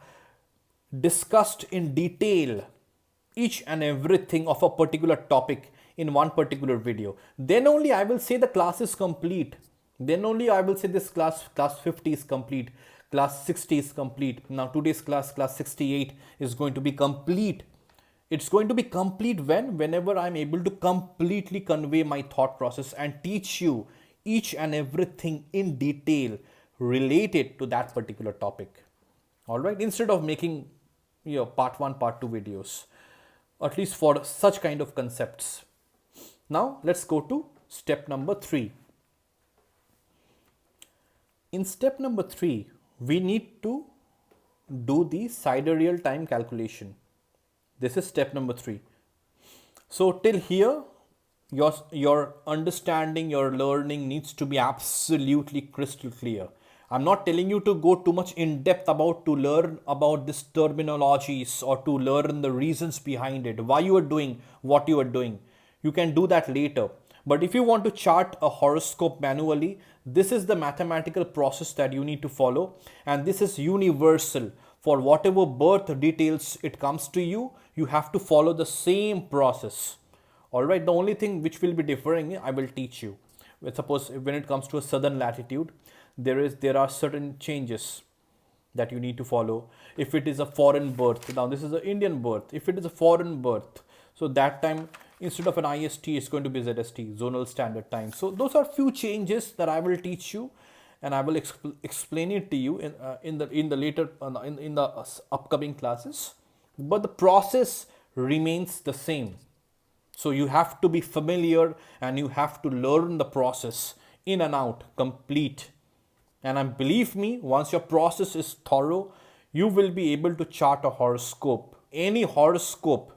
discussed in detail each and everything of a particular topic in one particular video. Then only I will say the class is complete. Then only I will say this class 50 is complete, class 60 is complete. Now today's class 68 is going to be complete. It's going to be complete whenever I'm able to completely convey my thought process and teach you each and everything in detail related to that particular topic. All right, instead of making part 1, part 2 videos, at least for such kind of concepts. Now let's go to step number 3. In step number 3, we need to do the sidereal time calculation. This is step number 3. So till here, your understanding, your learning needs to be absolutely crystal clear. I'm not telling you to go too much in depth to learn about this terminologies or to learn the reasons behind it, why you are doing what you are doing. You can do that later. But if you want to chart a horoscope manually, this is the mathematical process that you need to follow, and this is universal. For whatever birth details it comes to you, you have to follow the same process. All right, the only thing which will be differing, I will teach you. Suppose when it comes to a southern latitude, there are certain changes that you need to follow. If it is a foreign birth, now this is an Indian birth. If it is a foreign birth, so that time instead of an IST, it's going to be ZST, zonal standard time. So those are few changes that I will teach you, and I will explain it to you in the later in the upcoming classes. But the process remains the same. So you have to be familiar and you have to learn the process in and out, complete. And believe me, once your process is thorough, you will be able to chart a horoscope, any horoscope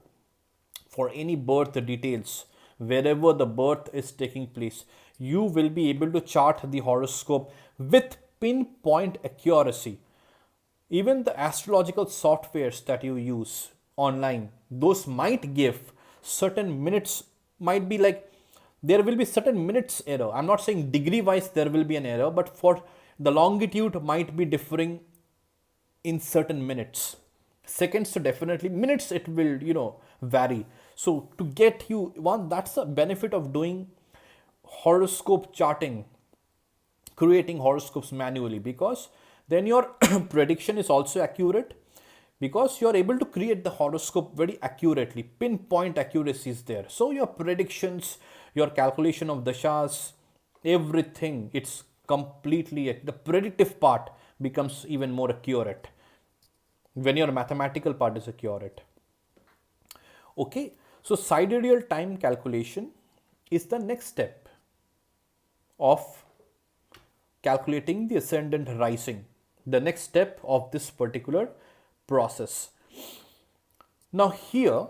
for any birth details, wherever the birth is taking place. You will be able to chart the horoscope with pinpoint accuracy. Even the astrological softwares that you use online, those might give certain minutes, might be like, there will be certain minutes error. I'm not saying degree wise there will be an error, but for the longitude might be differing in certain minutes. Seconds, so definitely minutes it will vary. So to get you one, that's the benefit of doing horoscope charting, creating horoscopes manually, because then your prediction is also accurate, because you are able to create the horoscope very accurately. Pinpoint accuracy is there. So your predictions, your calculation of dashas, everything, it's completely, the predictive part becomes even more accurate when your mathematical part is accurate. Okay, so sidereal time calculation is the next step of calculating the ascendant rising, the next step of this particular process. Now here,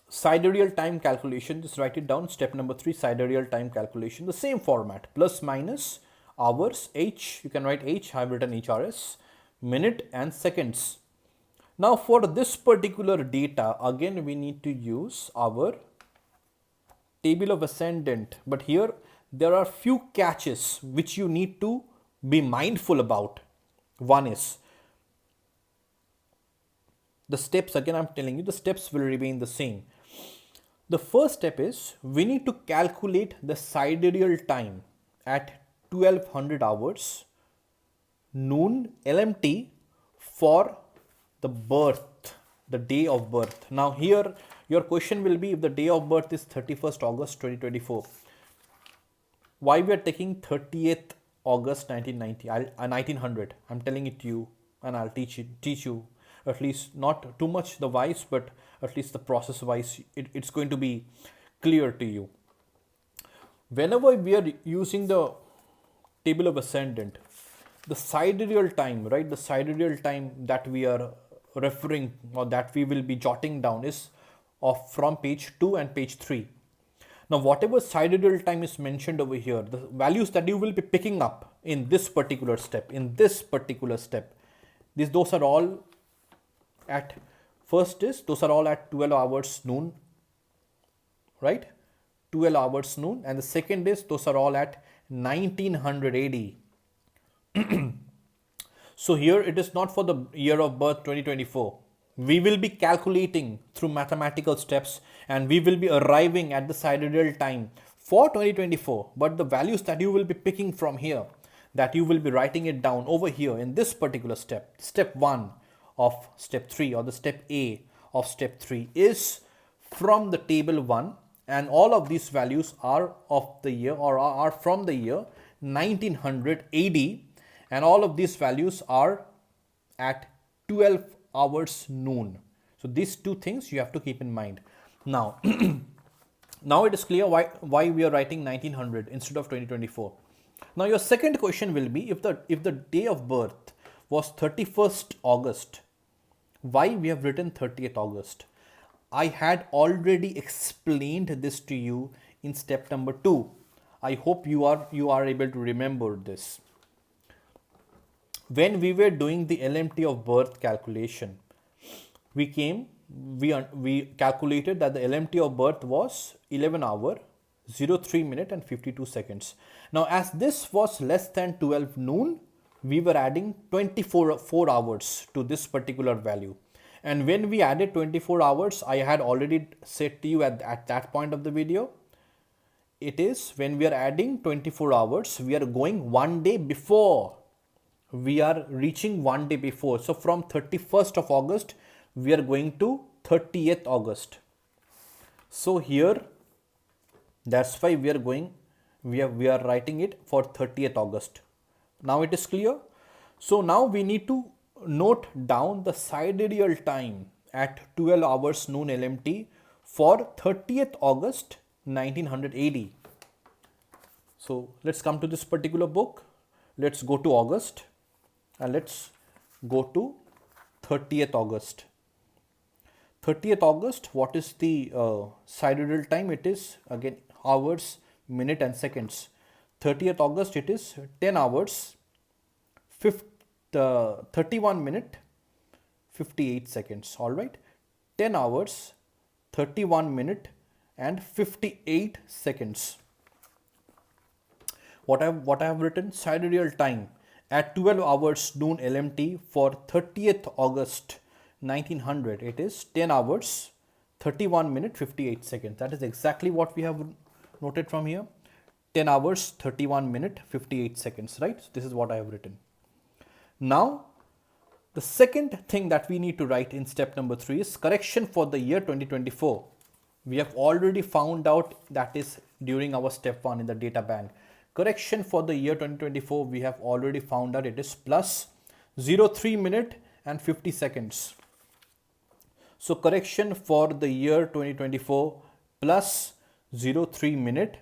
sidereal time calculation, just write it down, step number 3, sidereal time calculation, the same format, plus minus, hours, H, you can write H, I have written HRS, minute and seconds. Now for this particular data, again we need to use our table of ascendant, but here there are few catches which you need to be mindful about. One is the steps, again I'm telling you, the steps will remain the same. The first step is we need to calculate the sidereal time at 1200 hours noon LMT for the birth, the day of birth. Now here your question will be, if the day of birth is 31st August 2024, why we are taking 30th August 1990, 1900? I'm telling it to you, and I'll teach you at least not too much the wise, but at least the process wise, it's going to be clear to you. Whenever we are using the table of ascendant, the sidereal time, right? The sidereal time that we are referring, or that we will be jotting down, is of from page 2 and page 3. Now, whatever sidereal time is mentioned over here, the values that you will be picking up in this particular step, those are all at, first is, those are all at 12 hours noon, right? 12 hours noon. And the second is, those are all at 1900 AD. So here it is not for the year of birth 2024. We will be calculating through mathematical steps, and we will be arriving at the sidereal time for 2024. But the values that you will be picking from here, that you will be writing it down over here in this particular step, step 1 of step 3, or the step A of step 3, is from the table 1, and all of these values are of the year, or are from the year 1900 AD, and all of these values are at 12 hours noon. So these two things you have to keep in mind. Now, now it is clear why we are writing 1900 instead of 2024. Now your second question will be, if the day of birth was 31st August, why we have written 30th August? I had already explained this to you in step number 2. I hope you are able to remember this. When we were doing the LMT of birth calculation, we calculated that the LMT of birth was 11 hour, 03 minute and 52 seconds. Now, as this was less than 12 noon, we were adding 24 hours to this particular value. And when we added 24 hours, I had already said to you at that point of the video, it is when we are adding 24 hours, we are going one day before. We are reaching one day before. So from 31st of August, we are going to 30th August. So here, that's why we are writing it for 30th August. Now it is clear. So now we need to note down the sidereal time at 12 hours noon LMT for 30th August 1900 AD. So let's come to this particular book. Let's go to August. And let's go to 30th August. 30th August, what is the sidereal time? It is again hours, minute and seconds. 30th August, it is 10 hours, 31 minute, 58 seconds. All right. 10 hours, 31 minute and 58 seconds. What I have written, sidereal time at 12 hours noon LMT for 30th August 1900, it is 10 hours, 31 minute, 58 seconds. That is exactly what we have noted from here. 10 hours, 31 minute, 58 seconds, right? So this is what I have written. Now, the second thing that we need to write in step number 3 is correction for the year 2024. We have already found out that is during our step 1 in the data bank. Correction for the year 2024, we have already found out it is plus 03 minute and 50 seconds. So correction for the year 2024 plus 03 minute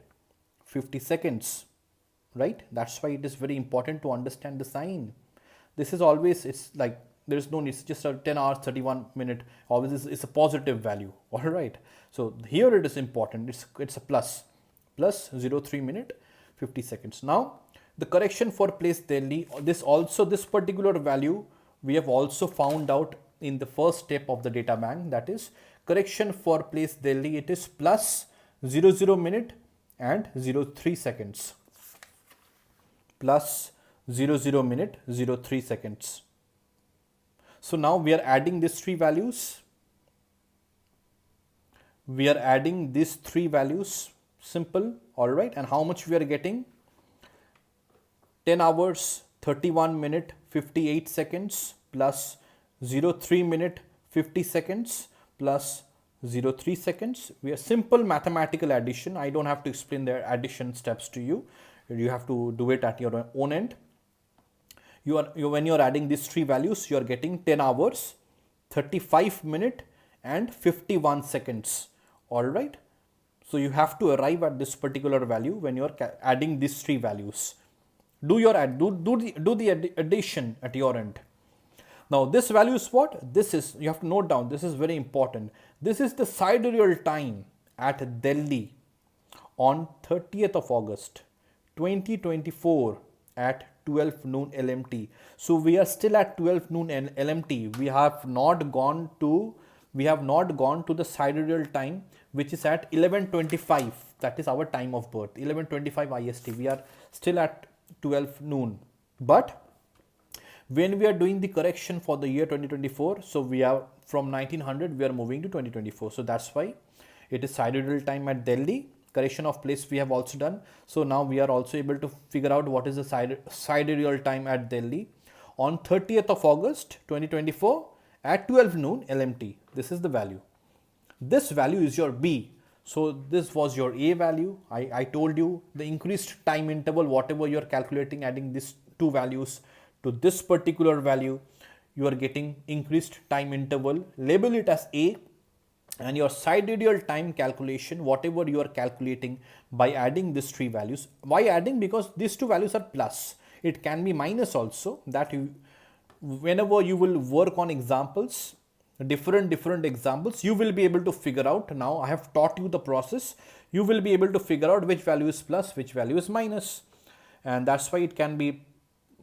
50 seconds, right? That's why it is very important to understand the sign. This is always, it's like, there is no need, it's just a 10 hours, 31 minute, always it's a positive value, all right? So here it is important, it's a plus 03 minute, 50 seconds. Now, the correction for place Delhi, this particular value, we have also found out in the first step of the data bank, that is correction for place Delhi, it is plus 00 minute and 03 seconds. Plus 00 minute 03 seconds. So now we are adding these three values. We are adding these three values, simple, all right. And how much we are getting? 10 hours 31 minute 58 seconds plus 03 minute 50 seconds plus 03 seconds. We are simple mathematical addition. I don't have to explain the addition steps to you. You have to do it at your own end. When you are adding these three values, you are getting 10 hours 35 minute and 51 seconds. All right. So you have to arrive at this particular value when you are adding these three values. Do the addition at your end. Now this value is what? This is, you have to note down, this is very important. This is the sidereal time at Delhi on 30th of August 2024 at 12 noon LMT. So we are still at 12 noon LMT. We have not gone to the sidereal time, which is at 11:25. That is our time of birth, 11:25 IST. We are still at 12 noon. But when we are doing the correction for the year 2024, so we are from 1900, we are moving to 2024. So that's why it is sidereal time at Delhi. Correction of place we have also done. So now we are also able to figure out what is the sidereal time at Delhi on 30th of August 2024 at 12 noon LMT. This is the value. This value is your B. So this was your A value. I told you the increased time interval, whatever you are calculating, adding these two values to this particular value, you are getting increased time interval. Label it as A, and your sidereal time calculation, whatever you are calculating by adding these three values. Why adding? Because these two values are plus. It can be minus also. That you, whenever you will work on examples, different examples, you will be able to figure out. Now I have taught you the process. You will be able to figure out which value is plus, which value is minus, and that's why it can be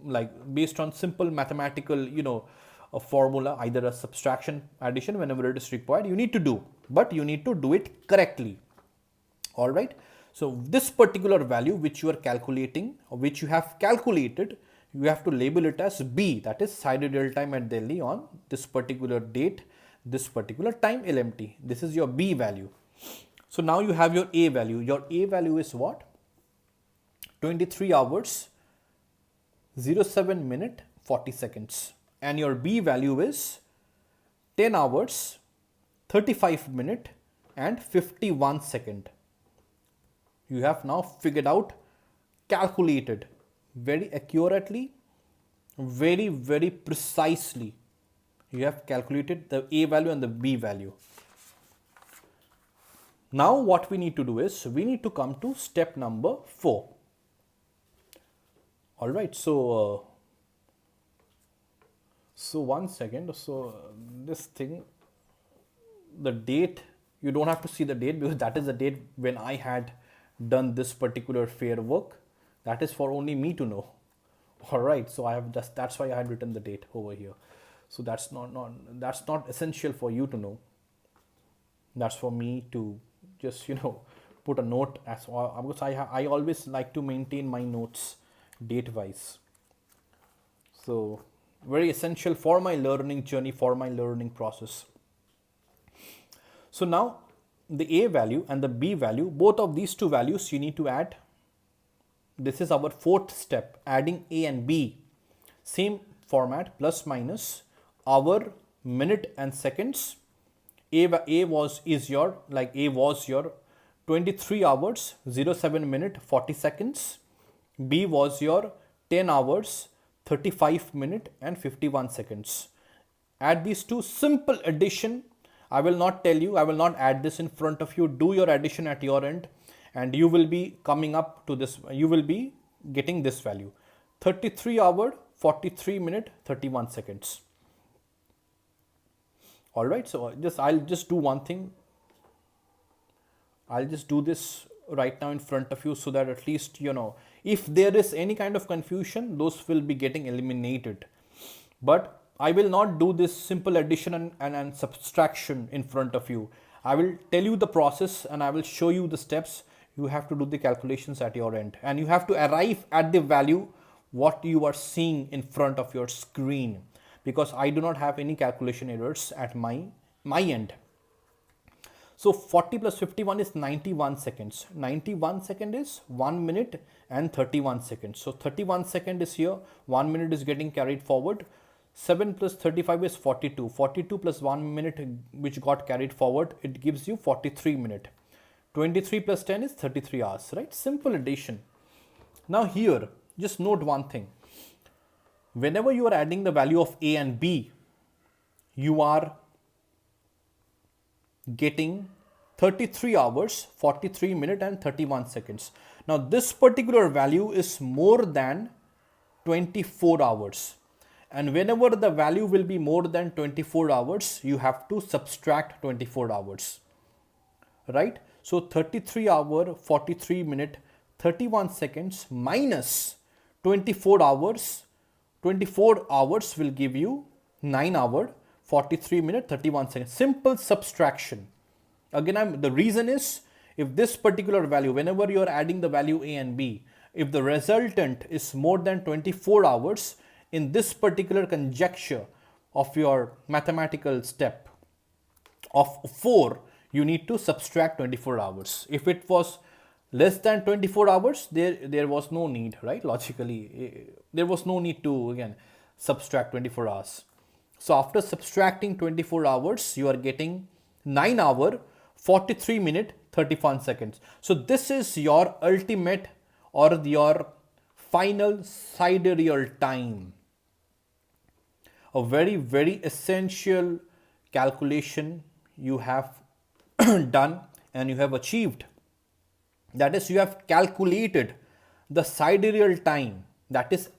like based on simple mathematical, a formula, either a subtraction, addition, whenever it is required, you need to do, but you need to do it correctly. All right. So this particular value which you are calculating, or which you have calculated, you have to label it as B, that is sidereal time at Delhi on this particular date, this particular time LMT. This is your B value. So now you have your A value. Your A value is what? 23 hours 07 minute 40 seconds. And your B value is 10 hours 35 minute and 51 second. You have now figured out, calculated very accurately, very precisely. You have calculated the A value and the B value. Now what we need to do is, we need to come to step number 4. All right, so one second. So this thing, the date, you don't have to see the date, because that is the date when I had done this particular fair work. That is for only me to know. All right, so I have just, that's why I had written the date over here. So that's not essential for you to know. That's for me to just put a note, as because I always like to maintain my notes date wise. So very essential for my learning journey, for my learning process. So now the A value and the B value, both of these two values you need to add. This is our fourth step, adding A and B. Same format, plus minus, hour, minute and seconds. A was your 23 hours 07 minute 40 seconds. B was your 10 hours 35 minute and 51 seconds. Add these two, simple addition. I will not tell you, I will not add this in front of you. Do your addition at your end, and you will be coming up to this, you will be getting this value, 33 hour 43 minute 31 seconds. All right, so I'll just do one thing. I'll just do this right now in front of you, so that at least if there is any kind of confusion, those will be getting eliminated. But I will not do this simple addition and subtraction in front of you. I will tell you the process and I will show you the steps. You have to do the calculations at your end, and you have to arrive at the value what you are seeing in front of your screen, because I do not have any calculation errors at my end. So 40 plus 51 is 91 seconds. 91 second is 1 minute and 31 seconds. So 31 second is here, 1 minute is getting carried forward. 7 plus 35 is 42. 42 plus 1 minute which got carried forward, it gives you 43 minute. 23 plus 10 is 33 hours, right? Simple addition. Now here, just note one thing. Whenever you are adding the value of A and B, you are getting 33 hours, 43 minutes and 31 seconds. Now this particular value is more than 24 hours. And whenever the value will be more than 24 hours, you have to subtract 24 hours. Right? So 33 hour, 43 minute, 31 seconds minus 24 hours. 24 hours will give you 9 hour, 43 minute, 31 seconds. Simple subtraction. Again, the reason is, if this particular value, whenever you are adding the value A and B, if the resultant is more than 24 hours, in this particular conjecture of your mathematical step of 4, you need to subtract 24 hours. If it was less than 24 hours, there was no need, right? Logically, there was no need to, again, subtract 24 hours. So after subtracting 24 hours, you are getting 9 hour, 43 minute, 31 seconds. So this is your ultimate or your final sidereal time. A very, very essential calculation you have done and you have achieved. That is, you have calculated the sidereal time, that is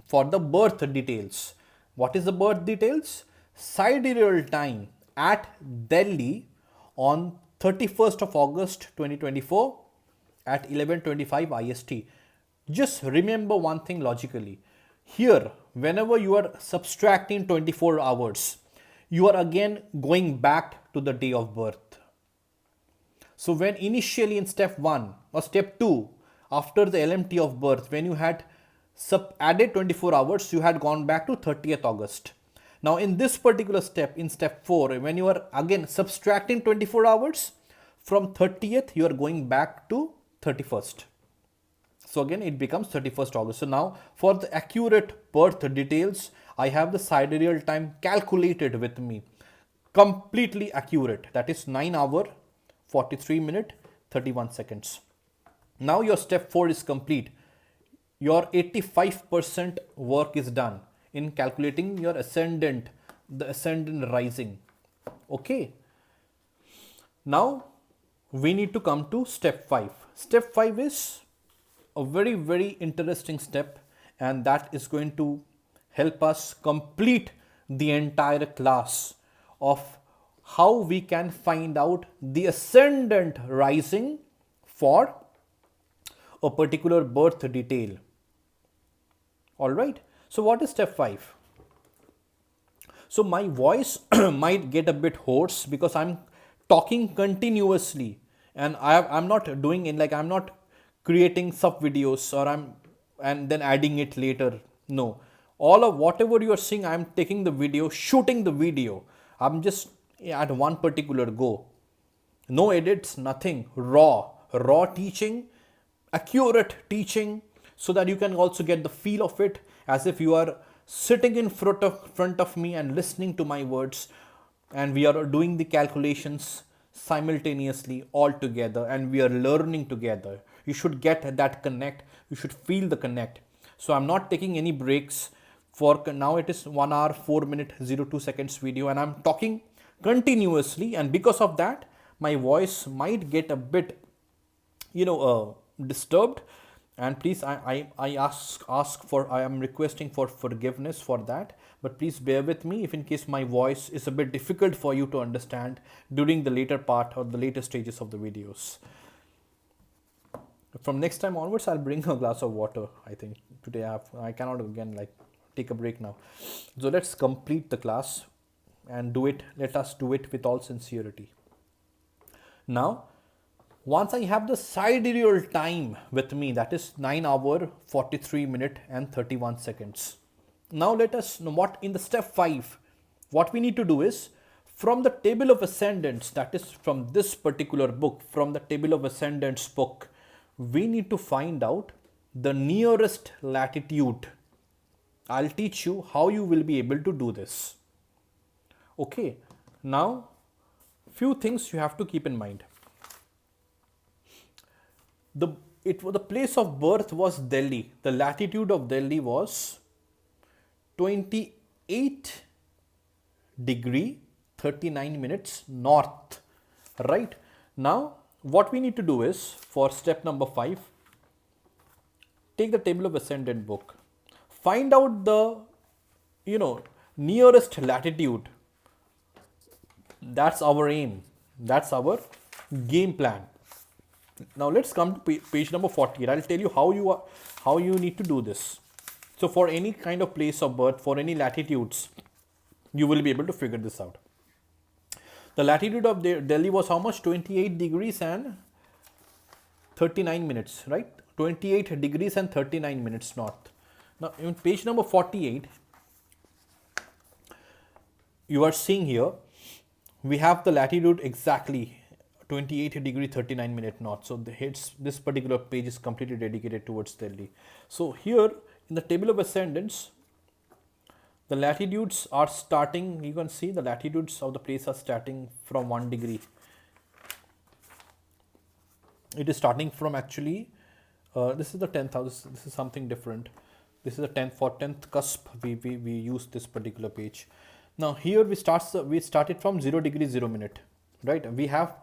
for the birth details. What is the birth details? Sidereal time at Delhi on 31st of August 2024 at 11:25 IST. Just remember one thing logically. Here, whenever you are subtracting 24 hours, you are again going back to the day of birth. So when initially in step 1 or step 2, after the LMT of birth, when you had added 24 hours, you had gone back to 30th August. Now in this particular step, in step 4, when you are again subtracting 24 hours, from 30th you are going back to 31st. So again it becomes 31st August. So now for the accurate birth details, I have the sidereal time calculated with me. Completely accurate. That is 9 hour, 43 minute, 31 seconds. Now your step 4 is complete. Your 85% work is done in calculating your ascendant, the ascendant rising. Okay. Now we need to come to step 5. Step 5 is a very, very interesting step, and that is going to help us complete the entire class of how we can find out the ascendant rising for a particular birth detail. Alright, so what is step 5? So my voice might get a bit hoarse because I'm talking continuously, and I'm not doing it like I'm not creating sub videos or and then adding it later. No, all of whatever you are seeing, I'm taking the video, shooting the video. I'm just at one particular go. No edits, nothing. Raw teaching, accurate teaching, so that you can also get the feel of it as if you are sitting in front of me and listening to my words, and we are doing the calculations simultaneously all together, and we are learning together. You should get that connect. You should feel the connect. So I'm not taking any breaks. For now it is 1 hour 4 minute 02 seconds video, and I'm talking continuously, and because of that my voice might get a bit disturbed, and please I am requesting for forgiveness for that, but please bear with me if in case my voice is a bit difficult for you to understand during the later part or the later stages of the videos. From next time onwards, I'll bring a glass of water. I think today I cannot again take a break now. So let's complete the class and do it. Let us do it with all sincerity. Now, Once I have the sidereal time with me, that is 9 hour 43 minute and 31 seconds. Now let us know what in the step 5, what we need to do is from the table of ascendants, that is from this particular book, from the table of ascendants book, we need to find out the nearest latitude. I'll teach you how you will be able to do this. Okay, now few things you have to keep in mind. The place of birth was Delhi. The latitude of Delhi was 28 degree 39 minutes north. Right? Now, what we need to do is for step number 5, take the table of ascendant book. Find out the nearest latitude. That's our aim. That's our game plan. Now let's come to page number 48. I'll tell you how you need to do this. So for any kind of place of birth, for any latitudes, you will be able to figure this out. The latitude of Delhi was how much? 28 degrees and 39 minutes, right? 28 degrees and 39 minutes north. Now in page number 48, you are seeing here, we have the latitude exactly 28 degree 39 minute north. So this particular page is completely dedicated towards Delhi. So here in the table of ascendants, the latitudes are starting, you can see the latitudes of the place are starting from 1 degree. It is starting from actually, this is the 10th house, this is something different. This is the 10th, for 10th cusp, we use this particular page. Now here we started from 0 degree 0 minute, right? We have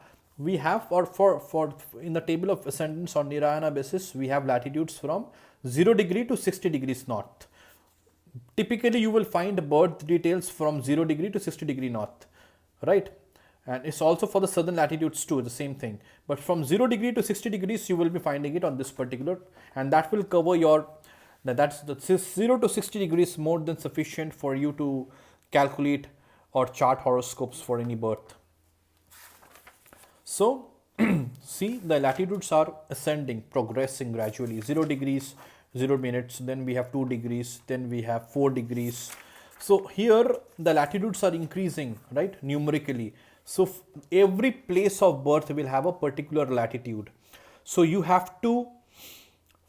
or for in the table of ascendants on Nirayana basis, we have latitudes from 0 degree to 60 degrees north. Typically you will find birth details from 0 degree to 60 degree north, right? And it's also for the southern latitudes too, the same thing. But from 0 degree to 60 degrees, you will be finding it on this particular, and that will cover your, that's the 0 to 60 degrees more than sufficient for you to calculate or chart horoscopes for any birth. So see, the latitudes are ascending, progressing gradually. 0 degrees 0 minutes, then we have 2 degrees, then we have 4 degrees. So here the latitudes are increasing, right, numerically. So every place of birth will have a particular latitude. So you have to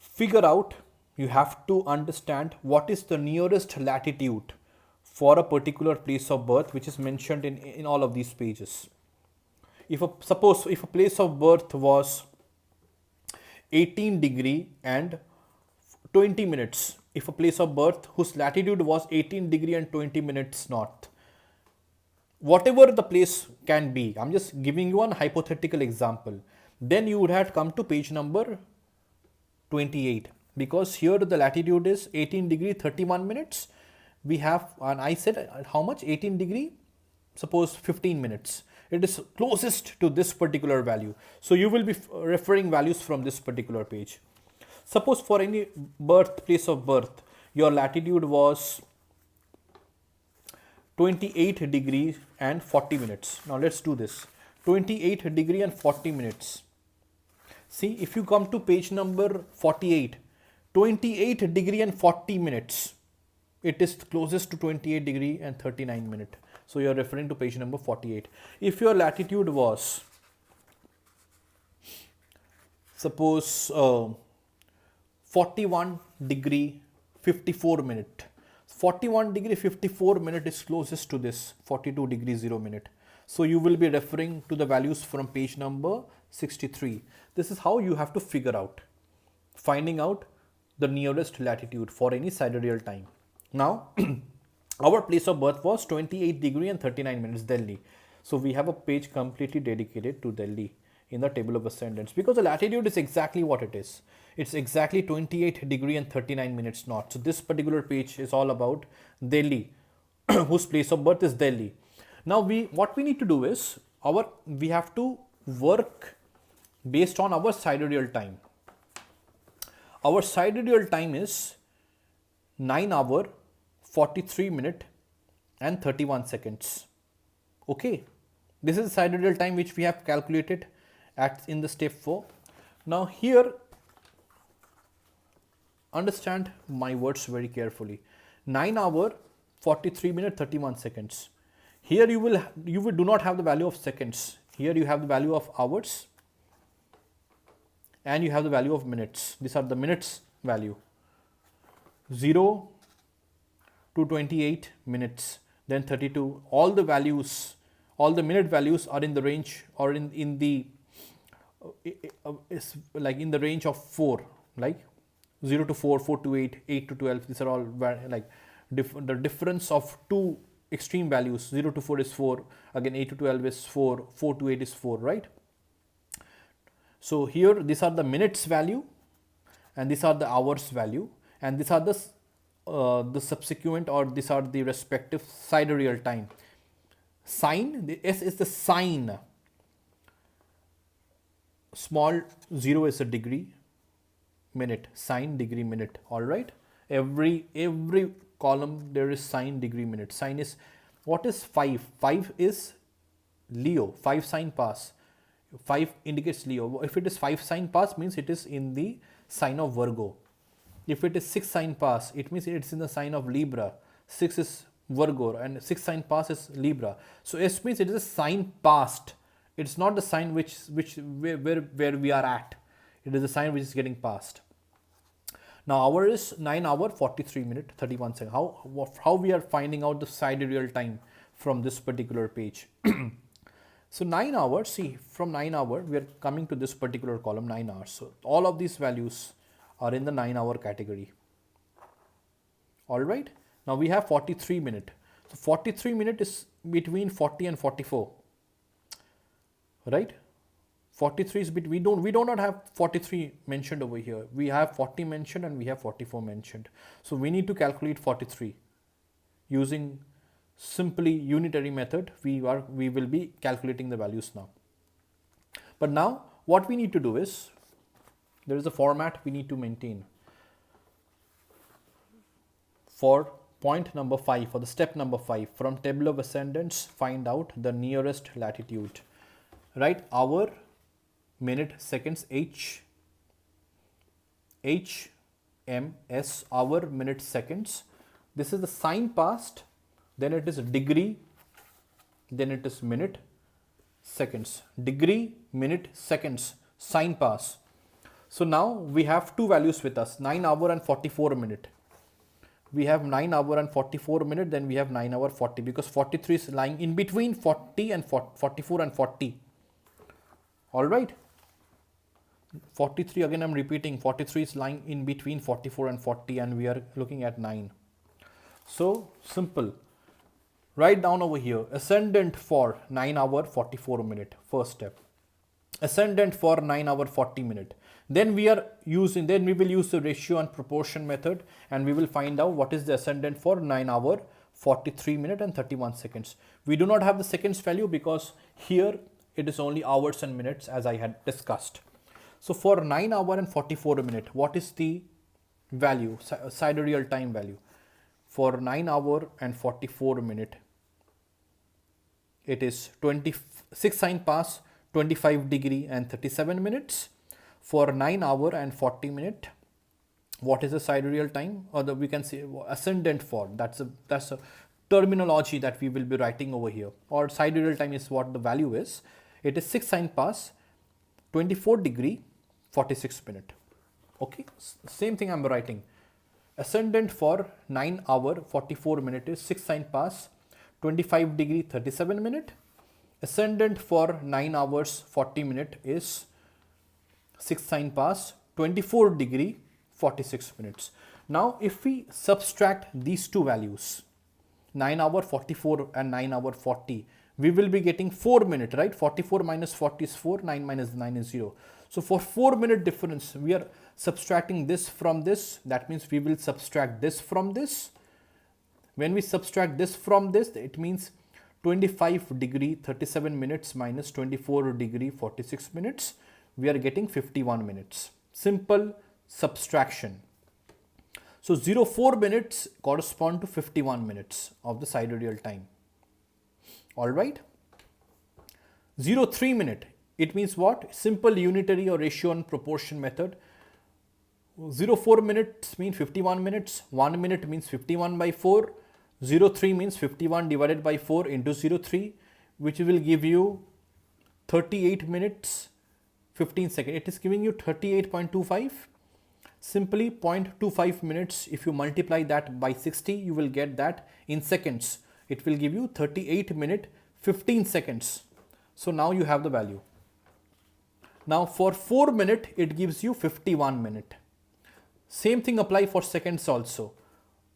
figure out, you have to understand what is the nearest latitude for a particular place of birth, which is mentioned in all of these pages. Suppose if a place of birth was 18 degree and 20 minutes, if a place of birth whose latitude was 18 degree and 20 minutes north, whatever the place can be, I'm just giving you one hypothetical example, then you would have come to page number 28, because here the latitude is 18 degree 31 minutes. We have, and I said how much? 18 degree, suppose 15 minutes. It is closest to this particular value. So you will be referring values from this particular page. Suppose for any place of birth, your latitude was 28 degrees and 40 minutes. Now let's do this. 28 degree and 40 minutes. See, if you come to page number 48, 28 degree and 40 minutes. It is closest to 28 degree and 39 minute. So you are referring to page number 48. If your latitude was, suppose 41 degree 54 minute. 41 degree 54 minute is closest to this 42 degree 0 minute. So you will be referring to the values from page number 63. This is how you have to figure out, finding out the nearest latitude for any sidereal time. Now, our place of birth was 28 degree and 39 minutes, Delhi. So we have a page completely dedicated to Delhi in the table of ascendants, because the latitude is exactly what it is. It's exactly 28 degree and 39 minutes north. So this particular page is all about Delhi, whose place of birth is Delhi. Now what we need to do is we have to work based on our sidereal time. Our sidereal time is 9 hour 43 minute and 31 seconds. Okay, this is the sidereal time which we have calculated, in the step 4. Now here, understand my words very carefully. 9 hour 43 minute 31 seconds. Here you do not have the value of seconds. Here you have the value of hours and you have the value of minutes. These are the minutes value. 0 to 28 minutes, then 32. All the values, all the minute values are in the range, or in the is like in the range of 4, like 0 to 4, 4 to 8, 8 to 12. These are all like the difference of two extreme values. 0 to 4 is 4, again 8 to 12 is 4, 4 to 8 is 4, right? So here these are the minutes value and these are the hours value, and these are the subsequent, or these are the respective sidereal time. Sine, the S is the sine. Small 0 is a degree minute, sine degree minute. All right, every column there is sine degree minute. Sine is, what is 5? 5 is Leo, 5 sine pass. 5 indicates Leo. If it is 5 sine pass, means it is in the sign of Virgo. If it is 6 sine pass, it means it's in the sign of Libra. 6 is Virgo and 6 sine pass is Libra. So S means it is a sign past. It's not the sign where we are at. It is the sign which is getting passed. Now hour is 9 hour 43 minute 31 seconds. How we are finding out the sidereal time from this particular page? So 9 hours, see, from 9 hour we are coming to this particular column, 9 hours. So all of these values are in the 9 hour category. All right. Now we have 43 minute. So 43 minute is between 40 and 44. Right? 43 is between, we do not have 43 mentioned over here. We have 40 mentioned and we have 44 mentioned. So we need to calculate 43 using simply unitary method. We will be calculating the values now. But now what we need to do is, there is a format we need to maintain. For point number 5, for the step number 5, from table of ascendants, find out the nearest latitude. Right? Hour, minute, seconds, HMS, hour, minute, seconds. This is the sign past, then it is degree, then it is minute, seconds. Degree, minute, seconds, sign pass. So now we have two values with us, 9 hour and 44 minute. We have 9 hour and 44 minute, then we have 9 hour 40, because 43 is lying in between 40 and 44 and 40. All right. 43, again I'm repeating, 43 is lying in between 44 and 40, and we are looking at 9. So simple. Write down over here, ascendant for 9 hour 44 minute, first step. Ascendant for 9 hour 40 minute. Then we will use the ratio and proportion method, and we will find out what is the ascendant for 9 hour 43 minute and 31 seconds. We do not have the seconds value because here it is only hours and minutes, as I had discussed. So for 9 hour and 44 minute, what is the value, sidereal time value? For 9 hour and 44 minute, it is 26 sine pass, 25 degree and 37 minutes. For 9 hour and 40 minute, what is the sidereal time, or we can say ascendant for, that's a terminology that we will be writing over here, or sidereal time is what the value is. It is 6 sine pass, 24 degree, 46 minute. Okay, same thing I'm writing. Ascendant for 9 hour 44 minute is 6 sine pass, 25 degree, 37 minute. Ascendant for 9 hours 40 minute is 6 sine pass, 24 degree, 46 minutes. Now if we subtract these two values, 9 hour 44 and 9 hour 40, we will be getting 4 minute, right? 44 minus 40 is 4, 9 minus 9 is 0. So for 4 minute difference, we are subtracting this from this. That means we will subtract this from this. When we subtract this from this, it means 25 degree 37 minutes minus 24 degree 46 minutes. We are getting 51 minutes. Simple subtraction. So 04 minutes correspond to 51 minutes of the sidereal time. All right. 03 minute It means what? Simple unitary or ratio and proportion method. 04 minutes means 51 minutes, 1 minute means 51 by 4, 03 means 51 divided by 4 into 03, which will give you 38 minutes 15 seconds. It is giving you 38.25. Simply 0.25 minutes, if you multiply that by 60, you will get that in seconds. It will give you 38 minute 15 seconds. So now you have the value. Now for 4 minute, it gives you 51 minute. Same thing apply for seconds also.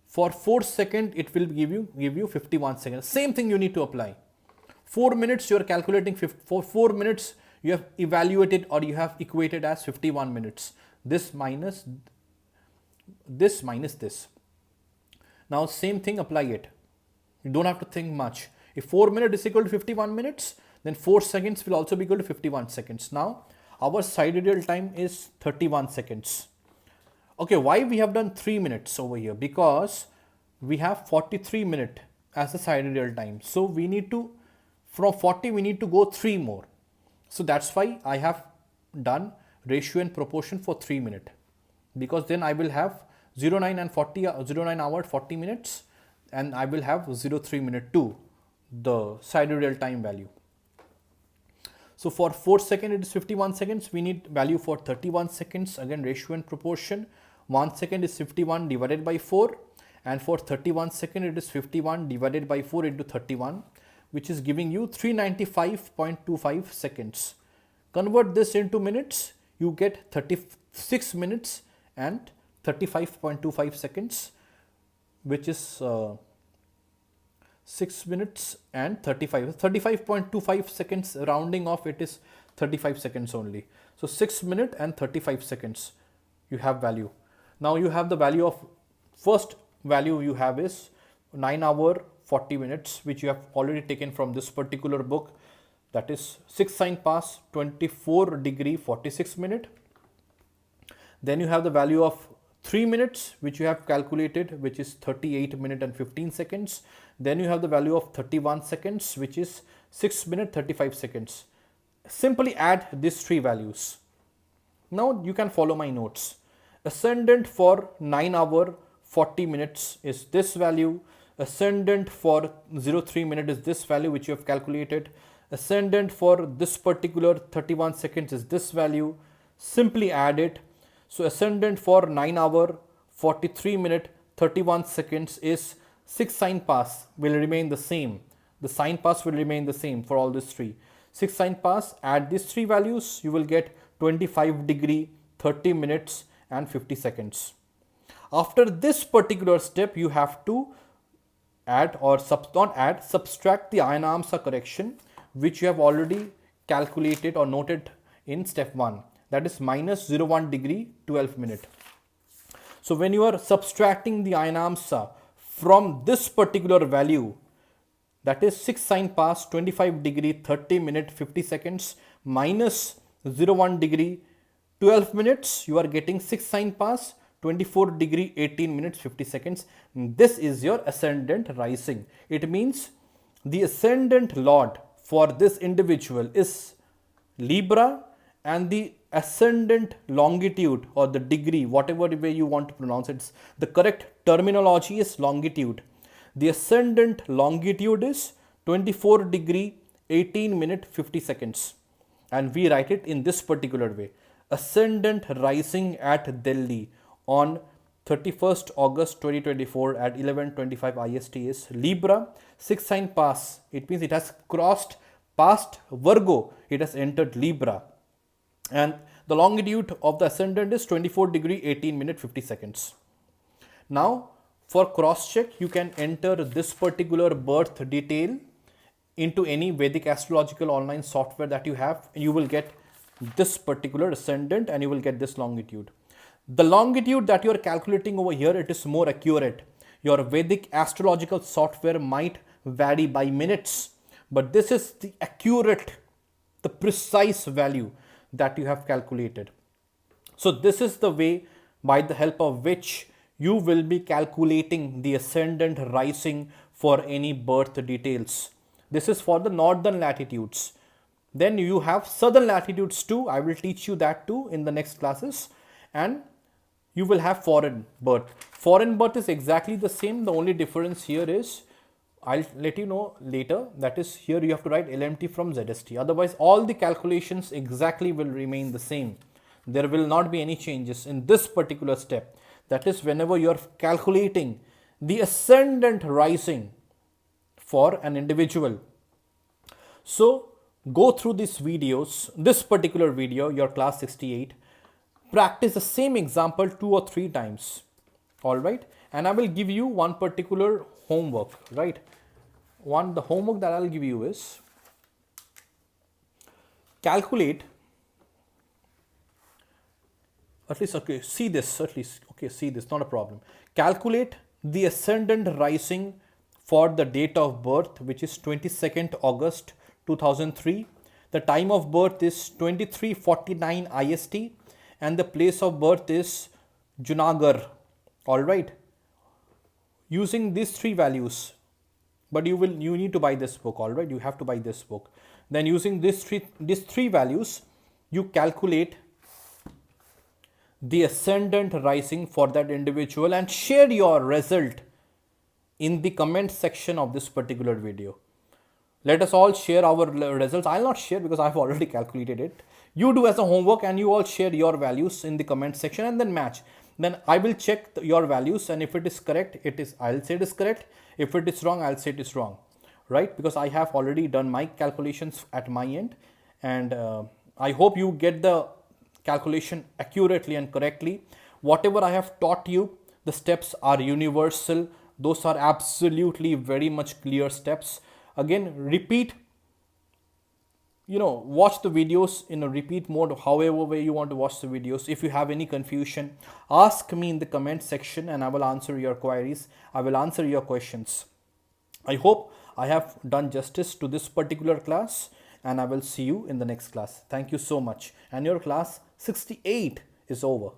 For 4 second, it will give you 51 seconds. Same thing you need to apply. 4 minutes you are calculating, for 4 minutes you have evaluated or you have equated as 51 minutes. This minus this. Now same thing, apply it. You don't have to think much. If 4 minutes is equal to 51 minutes, then 4 seconds will also be equal to 51 seconds. Now our sidereal time is 31 seconds. Okay, why we have done 3 minutes over here? Because we have 43 minutes as a sidereal time. So we need to, from 40 we need to go 3 more. So that's why I have done ratio and proportion for 3 minutes. Because then I will have 09 and 40, 09 hour 40 minutes, and I will have 03 minute too, the sidereal time value. So for 4 seconds it is 51 seconds. We need value for 31 seconds. Again, ratio and proportion. 1 second is 51 divided by 4, and for 31 seconds it is 51 divided by 4 into 31, which is giving you 395.25 seconds. Convert this into minutes, you get 36 minutes and 35.25 seconds, which is 6 minutes and 35.25 seconds. Rounding off, it is 35 seconds only. So 6 minutes and 35 seconds you have value. Now you have the value of, first value you have is 9 hour 40 minutes, which you have already taken from this particular book, that is 6 sin pass 24 degree 46 minute. Then you have the value of 3 minutes, which you have calculated, which is 38 minute and 15 seconds. Then you have the value of 31 seconds, which is 6 minute 35 seconds. Simply add these 3 values. Now you can follow my notes. Ascendant for 9 hour 40 minutes is this value. Ascendant for 03 minute is this value, which you have calculated. Ascendant for this particular 31 seconds is this value. Simply add it. So ascendant for 9 hour 43 minute 31 seconds is 6 sine pass will remain the same. The sine pass will remain the same for all these 3. 6 sine pass, add these 3 values, you will get 25 degree 30 minutes and 50 seconds. After this particular step, you have to add or subtract the Ayanamsa correction, which you have already calculated or noted in step 1. That is minus 01 degree 12 minute. So when you are subtracting the Ayanamsa from this particular value, that is 6 sine pass 25 degree 30 minute 50 seconds minus 01 degree 12 minutes, you are getting 6 sine pass 24 degree 18 minutes 50 seconds. This is your ascendant rising. It means the ascendant lord for this individual is Libra, and the ascendant longitude or the degree, whatever way you want to pronounce it, the correct terminology is longitude. The ascendant longitude is 24 degree 18 minute 50 seconds, and we write it in this particular way. Ascendant rising at Delhi on 31st August 2024 at 11:25 IST is Libra. 6 sign pass, it means it has crossed past Virgo, it has entered Libra, and the longitude of the ascendant is 24 degree 18 minute 50 seconds. Now for cross check, you can enter this particular birth detail into any Vedic astrological online software that you have, and you will get this particular ascendant and you will get this longitude. The longitude that you are calculating over here, it is more accurate. Your Vedic astrological software might vary by minutes, but this is the accurate, the precise value that you have calculated. So this is the way by the help of which you will be calculating the ascendant rising for any birth details. This is for the northern latitudes. Then you have southern latitudes too. I will teach you that too in the next classes. And you will have foreign birth. Foreign birth is exactly the same. The only difference here is, I'll let you know later, that is here you have to write LMT from ZST. Otherwise, all the calculations exactly will remain the same. There will not be any changes in this particular step. That is, whenever you are calculating the ascendant rising for an individual. So go through these videos, this particular video, your class 68, practice the same example 2 or 3 times. All right. And I will give you one particular homework, right? The homework that I'll give you is calculate, at least, okay, see this, at least, okay, see this, not a problem. Calculate the ascendant rising for the date of birth, which is 22nd August 2003. The time of birth is 23:49 IST and the place of birth is Junagadh. All right. Using these 3 values, but you need to buy this book. All right, you have to buy this book. Then using these three values, you calculate the ascendant rising for that individual and share your result in the comment section of this particular video. Let us all share our results. I'll not share because I've already calculated it. You do as a homework and you all share your values in the comment section and then match. Then I will check your values, and if it is correct, I'll say it is correct. If it is wrong, I'll say it is wrong, right? Because I have already done my calculations at my end, and I hope you get the calculation accurately and correctly. Whatever I have taught you, the steps are universal. Those are absolutely very much clear steps. Again, repeat, watch the videos in a repeat mode, however way you want to watch the videos. If you have any confusion, ask me in the comment section and I will answer your queries. I will answer your questions. I hope I have done justice to this particular class, and I will see you in the next class. Thank you so much. And your class 68 is over.